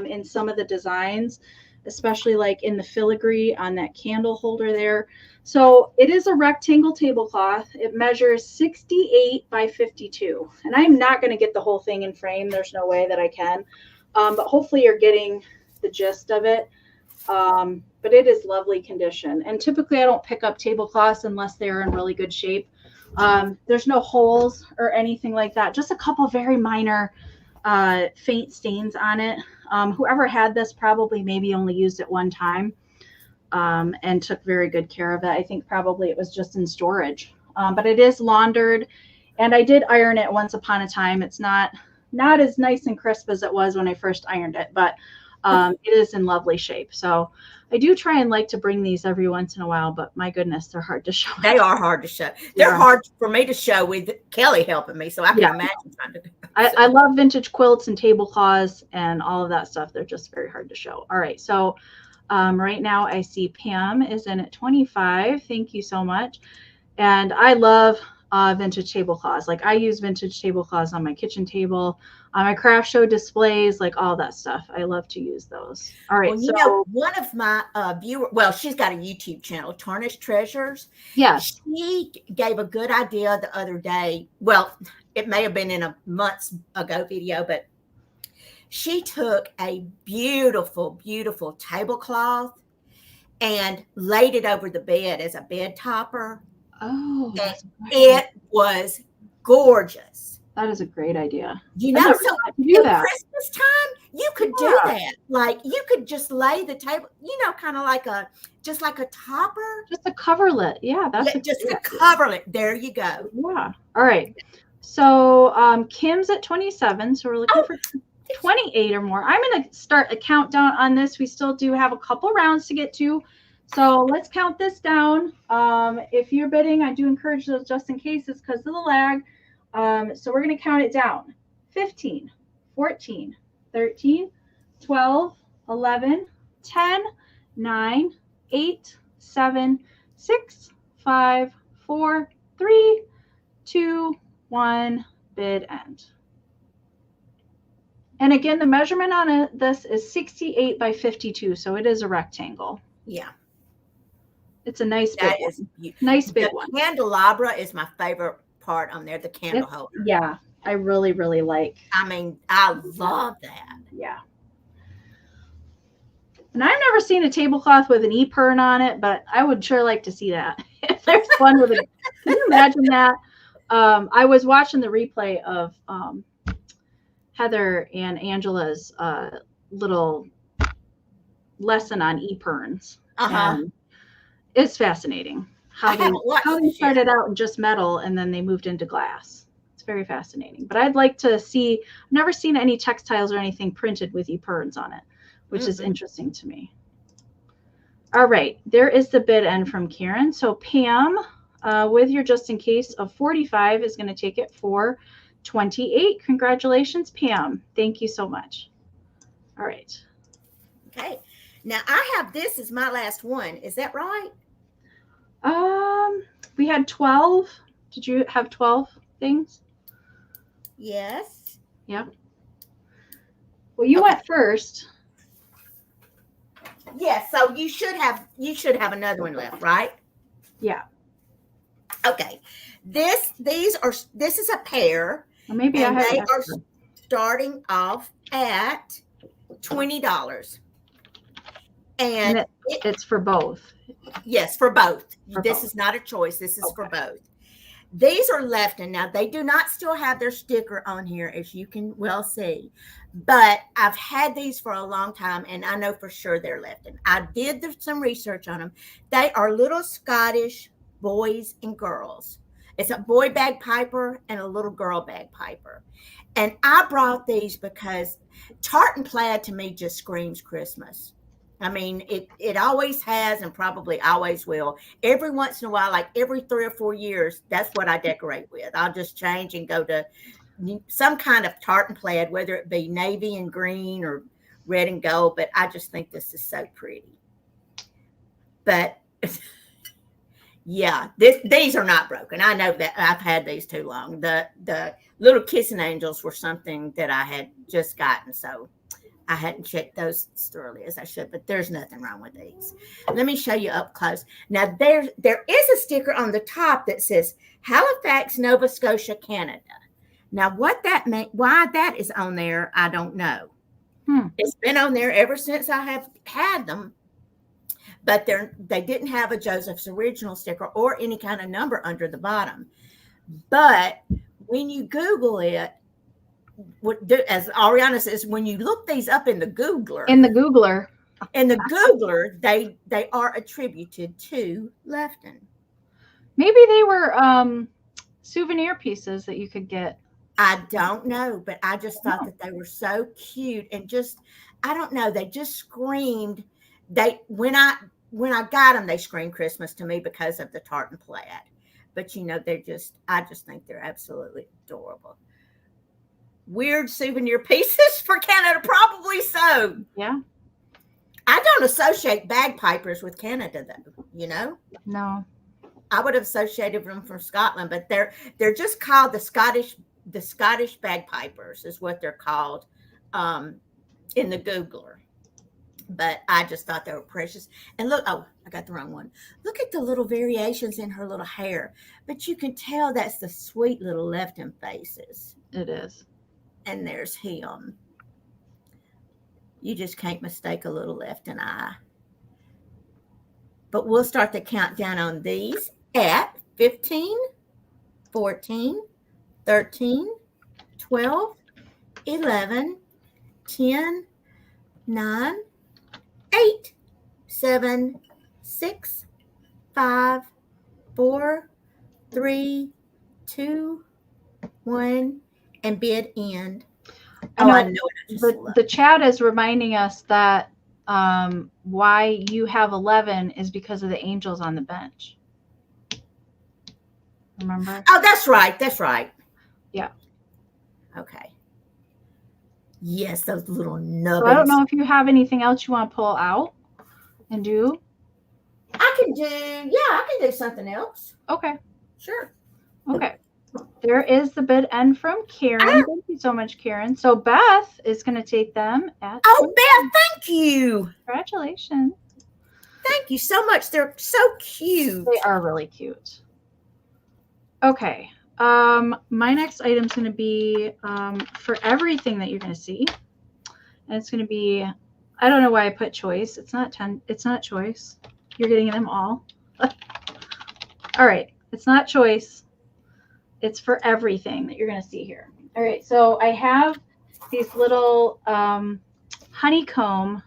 in some of the designs, especially like in the filigree on that candle holder there. So it is a rectangle tablecloth. It measures 68 by 52. And I'm not going to get the whole thing in frame. There's no way that I can. But hopefully you're getting the gist of it. But it is lovely condition. And typically I don't pick up tablecloths unless they're in really good shape. There's no holes or anything like that. Just a couple very minor faint stains on it. Whoever had this probably maybe only used it one time and took very good care of it. I think probably it was just in storage. But it is laundered, and I did iron it once upon a time. It's not as nice and crisp as it was when I first ironed it, but it is in lovely shape. So I do try and like to bring these every once in a while, but my goodness, they're hard to show. They are hard to show. They're hard for me to show with Kelly helping me, so I can imagine trying to do it. I love vintage quilts and tablecloths and all of that stuff. They're just very hard to show. All right, so right now I see Pam is in at 25. Thank you so much. And I love vintage tablecloths. Like I use vintage tablecloths on my kitchen table, on my craft show displays, like all that stuff. I love to use those. All right. Well, you know, one of my viewers, well, she's got a YouTube channel, Tarnished Treasures. Yes. She gave a good idea the other day. Well, it may have been in a months ago video, but she took a beautiful, beautiful tablecloth and laid it over the bed as a bed topper. Oh, it was gorgeous. That is a great idea. You know, so at Christmas time, you could do that. Like you could just lay the table, you know, kind of like just like a topper. Just a coverlet. Yeah, that's just a coverlet. There you go. Yeah. All right. So Kim's at 27. So we're looking for 28 or more. I'm going to start a countdown on this. We still do have a couple rounds to get to. So let's count this down. If you're bidding, I do encourage those just in cases because of the lag. So we're going to count it down. 15, 14, 13, 12, 11, 10, 9, 8, 7, 6, 5, 4, 3, 2, 1, bid end. And again, the measurement on this is 68 by 52. So it is a rectangle. Yeah. It's a nice big one. Nice big one. The candelabra is my favorite part on there, the candle holder. Yeah, I really, really like. I mean, I love that. Yeah. And I've never seen a tablecloth with an e-pern on it, but I would sure like to see that. If there's one with it. Can you imagine that? I was watching the replay of Heather and Angela's little lesson on e-perns. It's fascinating how they started out in just metal and then they moved into glass. It's very fascinating. But I'd like to see, I've never seen any textiles or anything printed with e-perns on it, which is interesting to me. All right, there is the bid end from Karen. So Pam, with your just in case of 45, is going to take it for 28. Congratulations, Pam. Thank you so much. All right. Okay. Now I have this as my last one. Is that right? We had 12. Did you have 12 things? Yes. Yeah. Well, you went first. Yes, so you should have another one left, right? Yeah. Okay. This is a pair. Or maybe I and have they extra. are starting off at $20. And it's for both. Yes, for both. For this both. is not a choice. This is for both. These are Lefton. Now, they do not still have their sticker on here, as you can well see. But I've had these for a long time, and I know for sure they're Lefton. I did some research on them. They are little Scottish boys and girls. It's a boy bagpiper and a little girl bagpiper. And I brought these because tartan plaid to me just screams Christmas. I mean, it always has and probably always will. Every once in a while, like every 3 or 4 years, that's what I decorate with. I'll just change and go to some kind of tartan plaid, whether it be navy and green or red and gold. But I just think this is so pretty. But yeah, these are not broken. I know that I've had these too long. The little kissing angels were something that I had just gotten, so I hadn't checked those as thoroughly as I should, but there's nothing wrong with these. Let me show you up close. Now, there is a sticker on the top that says Halifax, Nova Scotia, Canada. Now, what that means, why that is on there, I don't know. It's been on there ever since I have had them, but they didn't have a Joseph's Original sticker or any kind of number under the bottom. But when you Google it, as Ariana says, when you look these up in the Googler, they are attributed to Lefton. Maybe they were souvenir pieces that you could get. I don't know, but I just thought that they were so cute and just, I don't know, they just screamed. When I got them, they screamed Christmas to me because of the tartan plaid. But I just think they're absolutely adorable. Weird souvenir pieces for Canada, probably so. Yeah. I don't associate bagpipers with Canada, though. No. I would have associated them from Scotland, but they're just called the Scottish bagpipers is what they're called in the Googler. But I just thought they were precious. And look, I got the wrong one. Look at the little variations in her little hair. But you can tell that's the sweet little Lefton faces. It is. And there's him. You just can't mistake a little Lefton eye. But we'll start the countdown on these at 15, 14, 13, 12, 11, 10, 9, 8, 7, 6, 5, 4, 3, 2, 1. And bid end. I know the chat is reminding us that why you have 11 is because of the angels on the bench. Remember? Oh, that's right. Yeah. Okay. Yes, those little nubbins. So I don't know if you have anything else you want to pull out and do. I can do something else. Okay. Sure. Okay. There is the bid end from Karen. Thank you so much, Karen. So Beth is going to take them at. Oh, Beth, thank you. Congratulations. Thank you so much. They're so cute. They are really cute. Okay. My next item is going to be for everything that you're going to see. And it's going to be, I don't know why I put choice. It's not choice. You're getting them all. All right. It's not choice. It's for everything that you're going to see here. All right. So I have these little honeycomb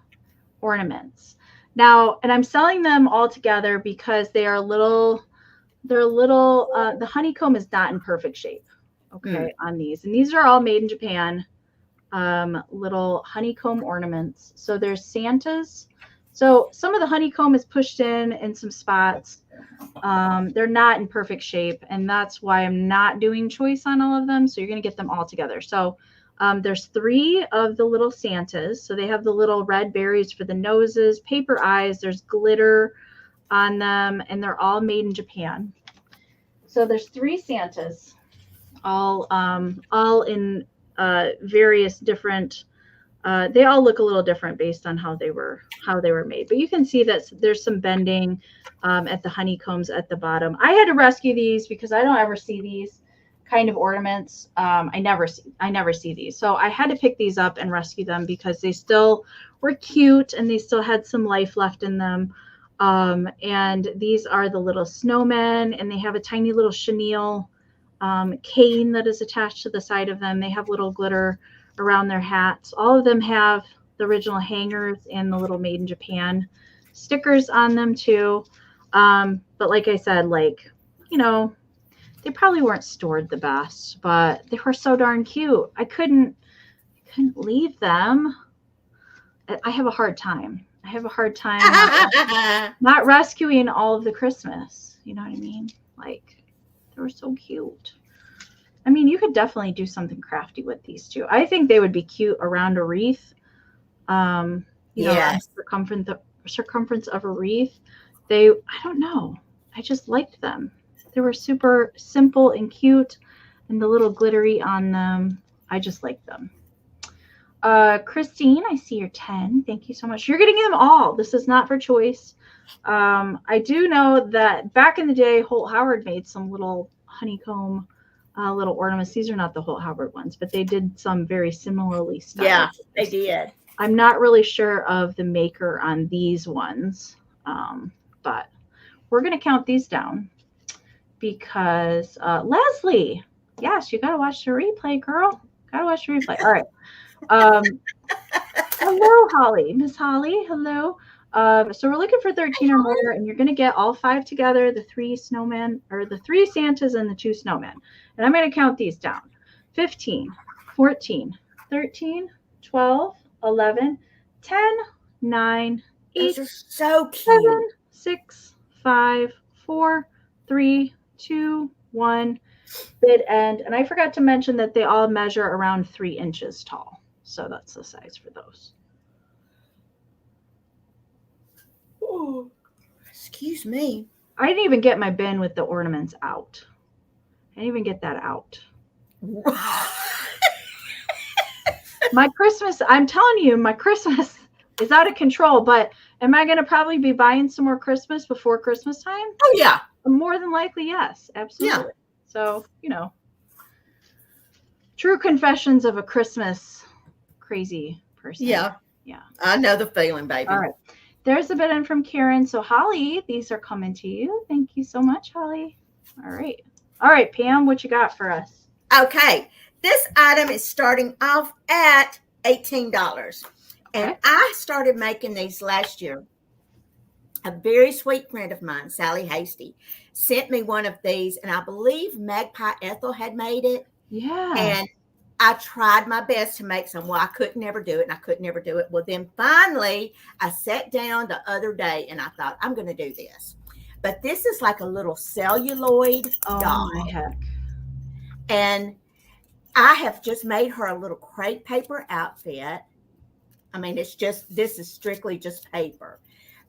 ornaments. Now, and I'm selling them all together because they are little, the honeycomb is not in perfect shape. Okay. On these. And these are all made in Japan. Little honeycomb ornaments. So there's Santas. So some of the honeycomb is pushed in some spots. They're not in perfect shape, and that's why I'm not doing choice on all of them. So you're going to get them all together. So there's 3 of the little Santas. So they have the little red berries for the noses, paper eyes. There's glitter on them, and they're all made in Japan. So there's 3 Santas, all in various different They all look a little different based on how they were made. But you can see that there's some bending at the honeycombs at the bottom. I had to rescue these because I don't ever see these kind of ornaments. I never see these. So I had to pick these up and rescue them because they still were cute and they still had some life left in them. And these are the little snowmen, and they have a tiny little chenille cane that is attached to the side of them. They have little glitter around their hats. All of them have the original hangers and the little Made in Japan stickers on them too. But like I said, like, you know, they probably weren't stored the best, but they were so darn cute. I couldn't leave them. I have a hard time. Not rescuing all of the Christmas. You know what I mean? Like, they were so cute. I mean, you could definitely do something crafty with these too. I think they would be cute around a wreath. Yes. Circumference of a wreath. I don't know. I just liked them. They were super simple and cute, and the little glittery on them. I just liked them. Christine, I see you're 10. Thank you so much. You're getting them all. This is not for choice. I do know that back in the day, Holt Howard made some little honeycomb little ornaments. These are not the Holt Howard ones, but they did some very similarly styled. Yeah, they did. I'm not really sure of the maker on these ones, but we're going to count these down because Leslie, yes, you got to watch the replay, girl. Got to watch the replay. All right. Hello, Holly. Miss Holly, hello. So we're looking for 13 or more, and you're going to get all 5 together, the 3 snowmen, or the 3 Santas and the 2 snowmen. And I'm going to count these down. 15, 14, 13, 12, 11, 10, 9, 8, Those are so cute. 7, 6, 5, 4, 3, 2, 1. Bid end. And I forgot to mention that they all measure around 3 inches tall. So that's the size for those. Oh, excuse me. I didn't even get my bin with the ornaments out. I didn't even get that out. My Christmas, I'm telling you, my Christmas is out of control. But am I going to probably be buying some more Christmas before Christmas time? Oh, yeah. More than likely, yes. Absolutely. Yeah. So, you know, true confessions of a Christmas crazy person. Yeah. Yeah. I know the feeling, baby. All right. There's a bit in from Karen. So, Holly, these are coming to you. Thank you so much, Holly. All right. All right, Pam, what you got for us? Okay. This item is starting off at $18. And I started making these last year. A very sweet friend of mine, Sally Hasty, sent me one of these, and I believe Magpie Ethel had made it. Yeah. And I tried my best to make some. Well, I could never do it, and I could never do it. Well, then finally, I sat down the other day, and I thought, I'm going to do this. But this is like a little celluloid doll. My heck. And I have just made her a little crepe paper outfit. I mean, this is strictly just paper.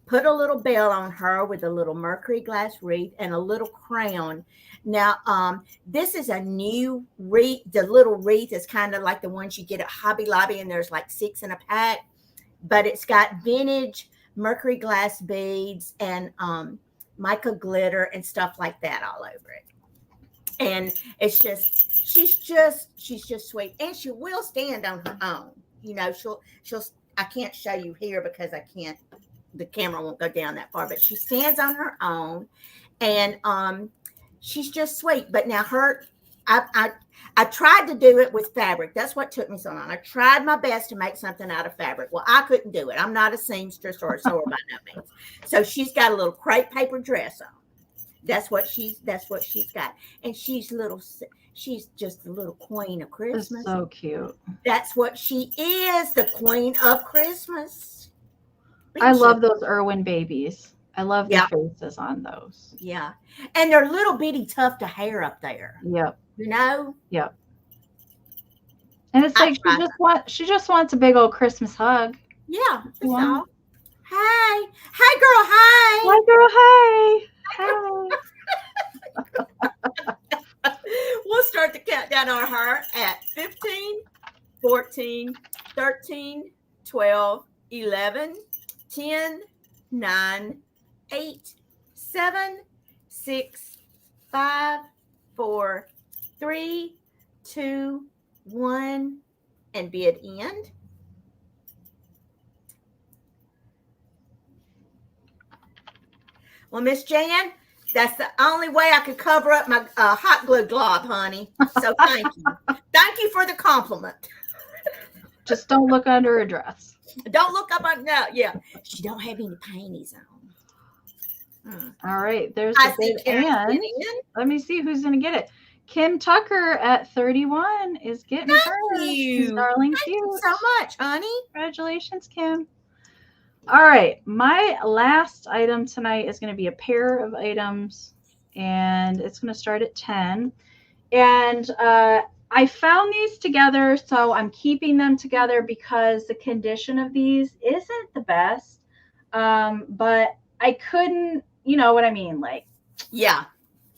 Put a little bell on her with a little Mercury glass wreath and a little crown. Now, this is a new wreath. The little wreath is kind of like the ones you get at Hobby Lobby, and there's like 6 in a pack. But it's got vintage Mercury glass beads and mica glitter and stuff like that all over it. And it's just, she's just sweet, and she will stand on her own. You know, she'll. I can't show you here because I can't. The camera won't go down that far, but she stands on her own, and she's just sweet. But now I tried to do it with fabric. That's what took me so long. I tried my best to make something out of fabric. Well, I couldn't do it. I'm not a seamstress or a sewer by no means. So she's got a little crepe paper dress on. That's what she's got, and she's just the little queen of Christmas. That's so cute. That's what she is, the queen of Christmas. I love those Irwin babies. I love the faces on those. Yeah. And they're little bitty tuft of hair up there. Yep. You know? Yep. And it's like she just wants a big old Christmas hug. Yeah. That's all. Hi. Hi, girl. Hi. Hi, girl. Hi. Hi. We'll start the countdown on her at 15, 14, 13, 12, 11, 10, 9, 8, 7, 6, 5, 4, 3, 2, 1, and bid end. Well, Miss Jan, that's the only way I could cover up my hot glue glob, honey. So thank you. Thank you for the compliment. Just don't look under her dress. Don't look up on, no, yeah. She don't have any panties on. All right, there's the bid end. Let me see who's going to get it. Kim Tucker at 31 is getting hers. Thank you. Darling, Thank you so much, honey. Congratulations, Kim. All right, my last item tonight is going to be a pair of items, and it's going to start at 10. And I found these together, so I'm keeping them together because the condition of these isn't the best. But I couldn't, you know what I mean? Like, yeah.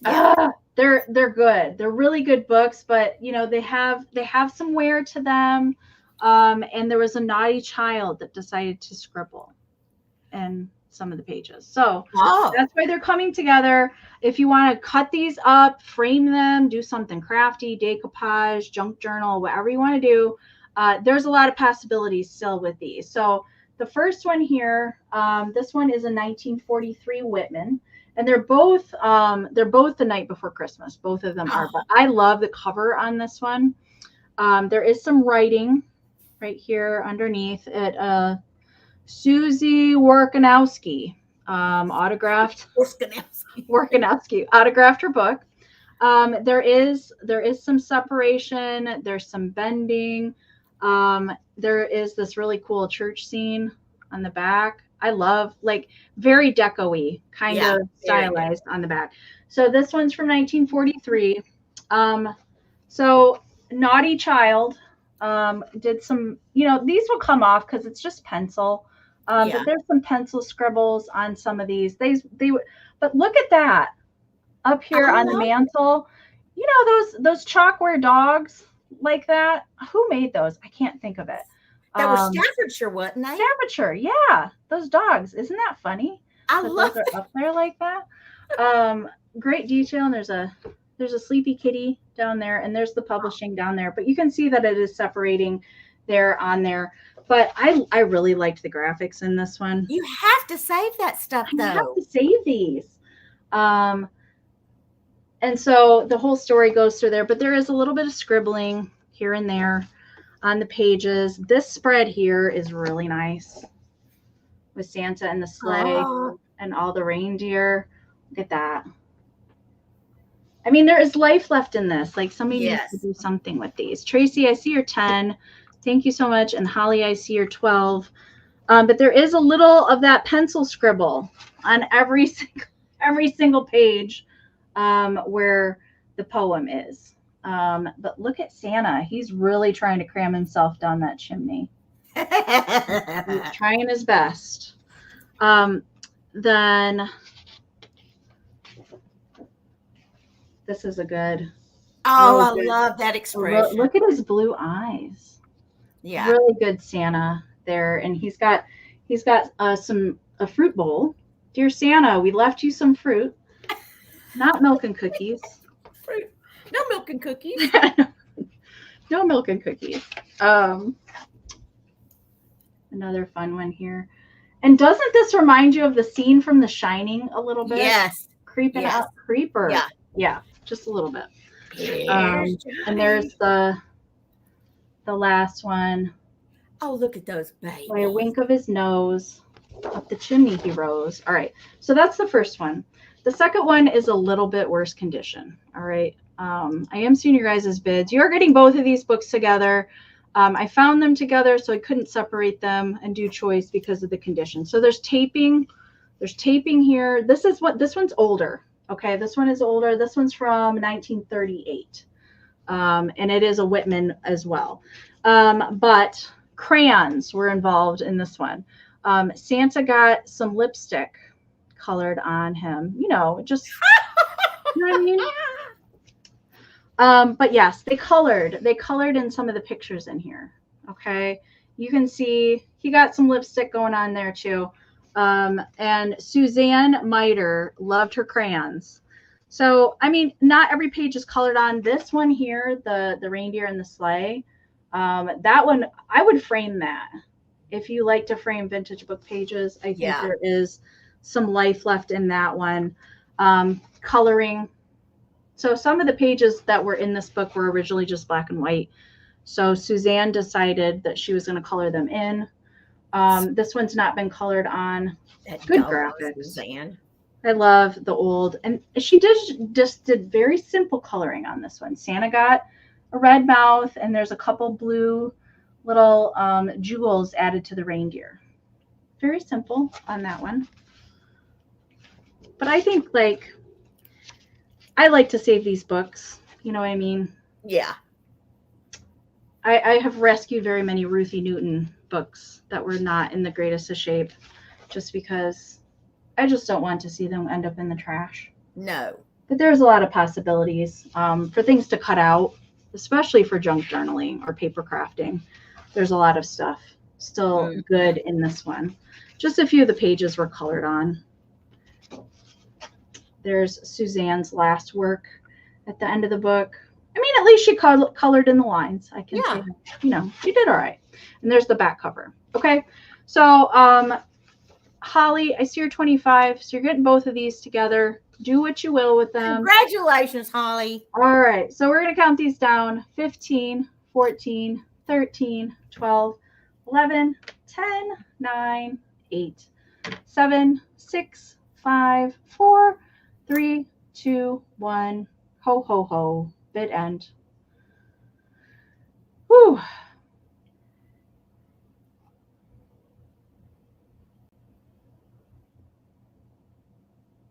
They're good. They're really good books, but you know, they have some wear to them. And there was a naughty child that decided to scribble in some of the pages. So that's why they're coming together. If you want to cut these up, frame them, do something crafty, decoupage, junk journal, whatever you want to do, there's a lot of possibilities still with these. So the first one here, this one is a 1943 Whitman, and they're both the night before Christmas. Both of them are, but I love the cover on this one. There is some writing right here underneath it. Susie Workanowski, autographed. Workanowski autographed her book. There is some separation. There's some bending. There is this really cool church scene on the back. I love, like, very deco-y, kind of stylized on the back. So this one's from 1943. So naughty child did some, you know, these will come off because it's just pencil. But there's some pencil scribbles on some of these. They but look at that up here on the mantle. You know, those chalkware dogs like that. Who made those? I can't think of it. That was Staffordshire, wasn't they? Staffordshire, yeah. Those dogs. Isn't that funny? I love it. Up there like that. Great detail. And there's a sleepy kitty down there, and there's the publishing down there. But you can see that it is separating there on there. But I really liked the graphics in this one. You have to save that stuff, though. You have to save these. And so the whole story goes through there, but there is a little bit of scribbling here and there on the pages. This spread here is really nice with Santa and the sleigh and all the reindeer. Look at that. I mean, there is life left in this. Like, somebody needs to do something with these. Tracy, I see you're 10. Thank you so much. And Holly, I see you're 12. But there is a little of that pencil scribble on every single page where the poem is. But look at Santa. He's really trying to cram himself down that chimney. He's trying his best. Then this is a good. I love that expression. Look at his blue eyes. Yeah, really good Santa there, and he's got a fruit bowl. Dear Santa, we left you some fruit, not milk and cookies. Fruit, no milk and cookies. No milk and cookies. Another fun one here. And doesn't this remind you of the scene from The Shining a little bit? Yes. Creeping out, creeper. Yeah, just a little bit. And there's the last one. Oh, look at those babies. By a wink of his nose, up the chimney he rose. All right, so that's the first one. The second one is a little bit worse condition. All right, I am seeing your guys' bids. You're getting both of these books together. I found them together, so I couldn't separate them and do choice because of the condition. So there's taping. There's taping here. This one's older. Okay, this one is older. This one's from 1938. And it is a Whitman as well. But crayons were involved in this one. Santa got some lipstick colored on him, you know, just, you know what I mean? But yes, they colored in some of the pictures in here. Okay. You can see he got some lipstick going on there too. And Suzanne Miter loved her crayons. So, I mean, not every page is colored on. This one here, the reindeer and the sleigh, that one, I would frame that. If you like to frame vintage book pages, I think there is some life left in that one. Coloring. So some of the pages that were in this book were originally just black and white. So Suzanne decided that she was going to color them in. This one's not been colored on. Good graphics. Suzanne. I love the old, and she just did very simple coloring on this one. Santa got a red mouth, and there's a couple blue little jewels added to the reindeer. Very simple on that one. But I think, like, I like to save these books. You know what I mean? Yeah. I have rescued very many Ruthie Newton books that were not in the greatest of shape, just because I just don't want to see them end up in the trash. No. But there's a lot of possibilities for things to cut out, especially for junk journaling or paper crafting. There's a lot of stuff still good in this one. Just a few of the pages were colored on. There's Suzanne's last work at the end of the book. I mean, at least she colored in the lines. I can say, you know, she did all right. And there's the back cover. Okay. So, Holly, I see you're 25. So you're getting both of these together. Do what you will with them. Congratulations, Holly. All right. So we're going to count these down. 15, 14, 13, 12, 11, 10, 9, 8, 7, 6, 5, 4, 3, 2, 1. Ho, ho, ho. Bid end. Whew.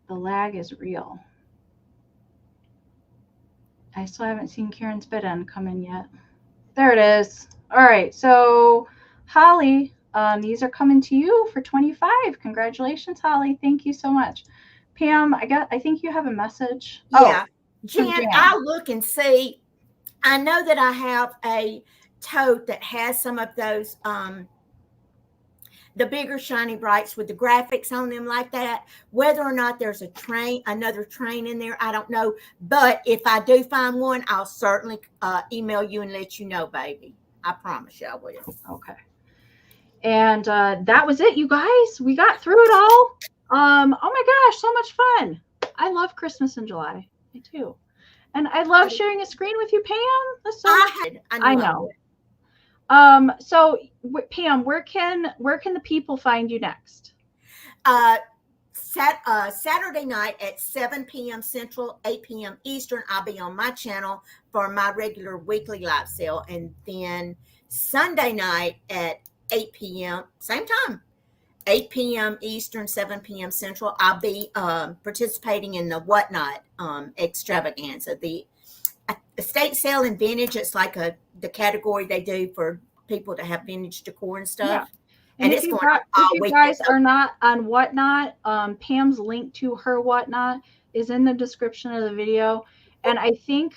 The lag is real. I still haven't seen Karen's bid end come in yet. There it is. All right. So, Holly, these are coming to you for 25. Congratulations, Holly. Thank you so much. Pam, I think you have a message. Yeah. Jan, I'll look and see. I know that I have a tote that has some of those, the bigger shiny brights with the graphics on them like that. Whether or not there's another train in there, I don't know. But if I do find one, I'll certainly email you and let you know, baby. I promise you I will. Okay. And that was it, you guys. We got through it all. Oh my gosh, so much fun. I love Christmas in July. I do. And I love sharing a screen with you, Pam. That's so I know. So Pam, where can the people find you next? Saturday night at 7 p.m. Central, 8 p.m. Eastern, I'll be on my channel for my regular weekly live sale. And then Sunday night at 8 p.m., same time, 8 p.m. Eastern, 7 p.m. Central, I'll be participating in the Whatnot extravaganza. The estate sale and vintage, it's like the category they do for people to have vintage decor and stuff. Yeah. And if you guys are not on Whatnot, Pam's link to her Whatnot is in the description of the video. And I think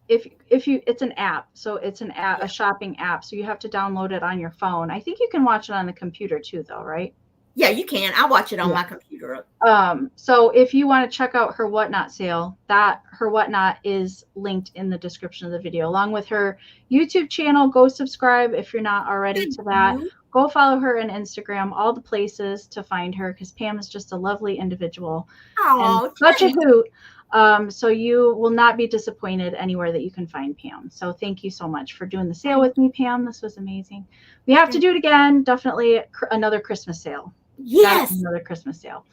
if you, it's an app, so it's an app, a shopping app, so you have to download it on your phone. I think you can watch it on the computer too, though, right? Yeah, you can. I watch it on my computer. So if you want to check out her Whatnot sale, her Whatnot is linked in the description of the video, along with her YouTube channel. Go subscribe if you're not already to that. Go follow her on Instagram, all the places to find her, because Pam is just a lovely individual. Oh, and such a hoot. So you will not be disappointed anywhere that you can find Pam. So thank you so much for doing the sale with me, Pam. This was amazing. We have to do it again. Definitely another Christmas sale. Yes. Another Christmas sale.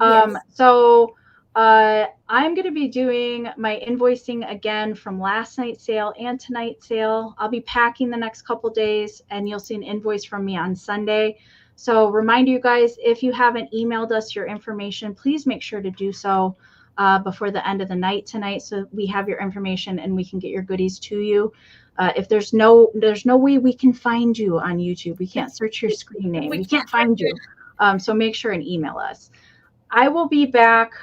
Yes. So I'm going to be doing my invoicing again from last night's sale and tonight's sale. I'll be packing the next couple days, and you'll see an invoice from me on Sunday. So remind you guys, if you haven't emailed us your information, please make sure to do so before the end of the night tonight, so we have your information and we can get your goodies to you. If there's no way we can find you on YouTube, we can't search your screen name. We can't find you. So make sure and email us. I will be back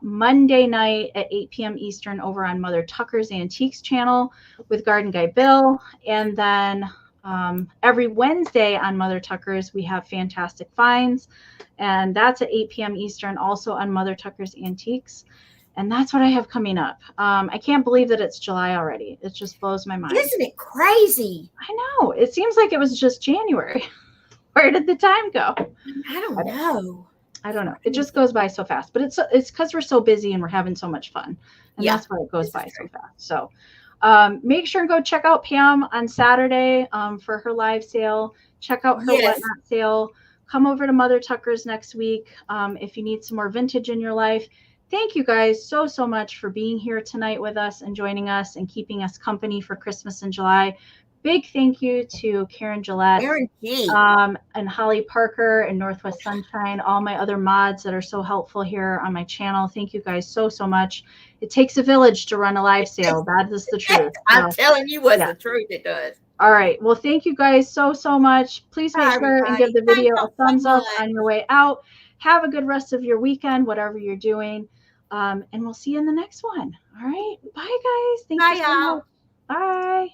Monday night at 8 p.m. Eastern over on Mother Tucker's Antiques channel with Garden Guy Bill. And then Every Wednesday on Mother Tucker's, we have fantastic finds, and that's at 8 p.m. Eastern, also on Mother Tucker's Antiques. And that's what I have coming up. I can't believe that it's July already. It just blows my mind. Isn't it crazy? I know. It seems like it was just January. Where did the time go? I don't know. I don't know. It just goes by so fast. But it's because we're so busy and we're having so much fun. And that's why it goes by so fast. So make sure and go check out Pam on Saturday for her live sale. Check out her Whatnot sale. Come over to Mother Tucker's next week if you need some more vintage in your life. Thank you guys so much for being here tonight with us and joining us and keeping us company for Christmas in July. Big thank you to Karen Gillette and Holly Parker and Northwest Sunshine, all my other mods that are so helpful here on my channel. Thank you guys so much. It takes a village to run a live sale. That is the truth. I'm telling you what's the truth. It does. All right. Well, thank you guys so much. Please make sure and give the video a thumbs up on your way out. Have a good rest of your weekend, whatever you're doing. And we'll see you in the next one. All right. Bye, guys. Thank you so much. Bye.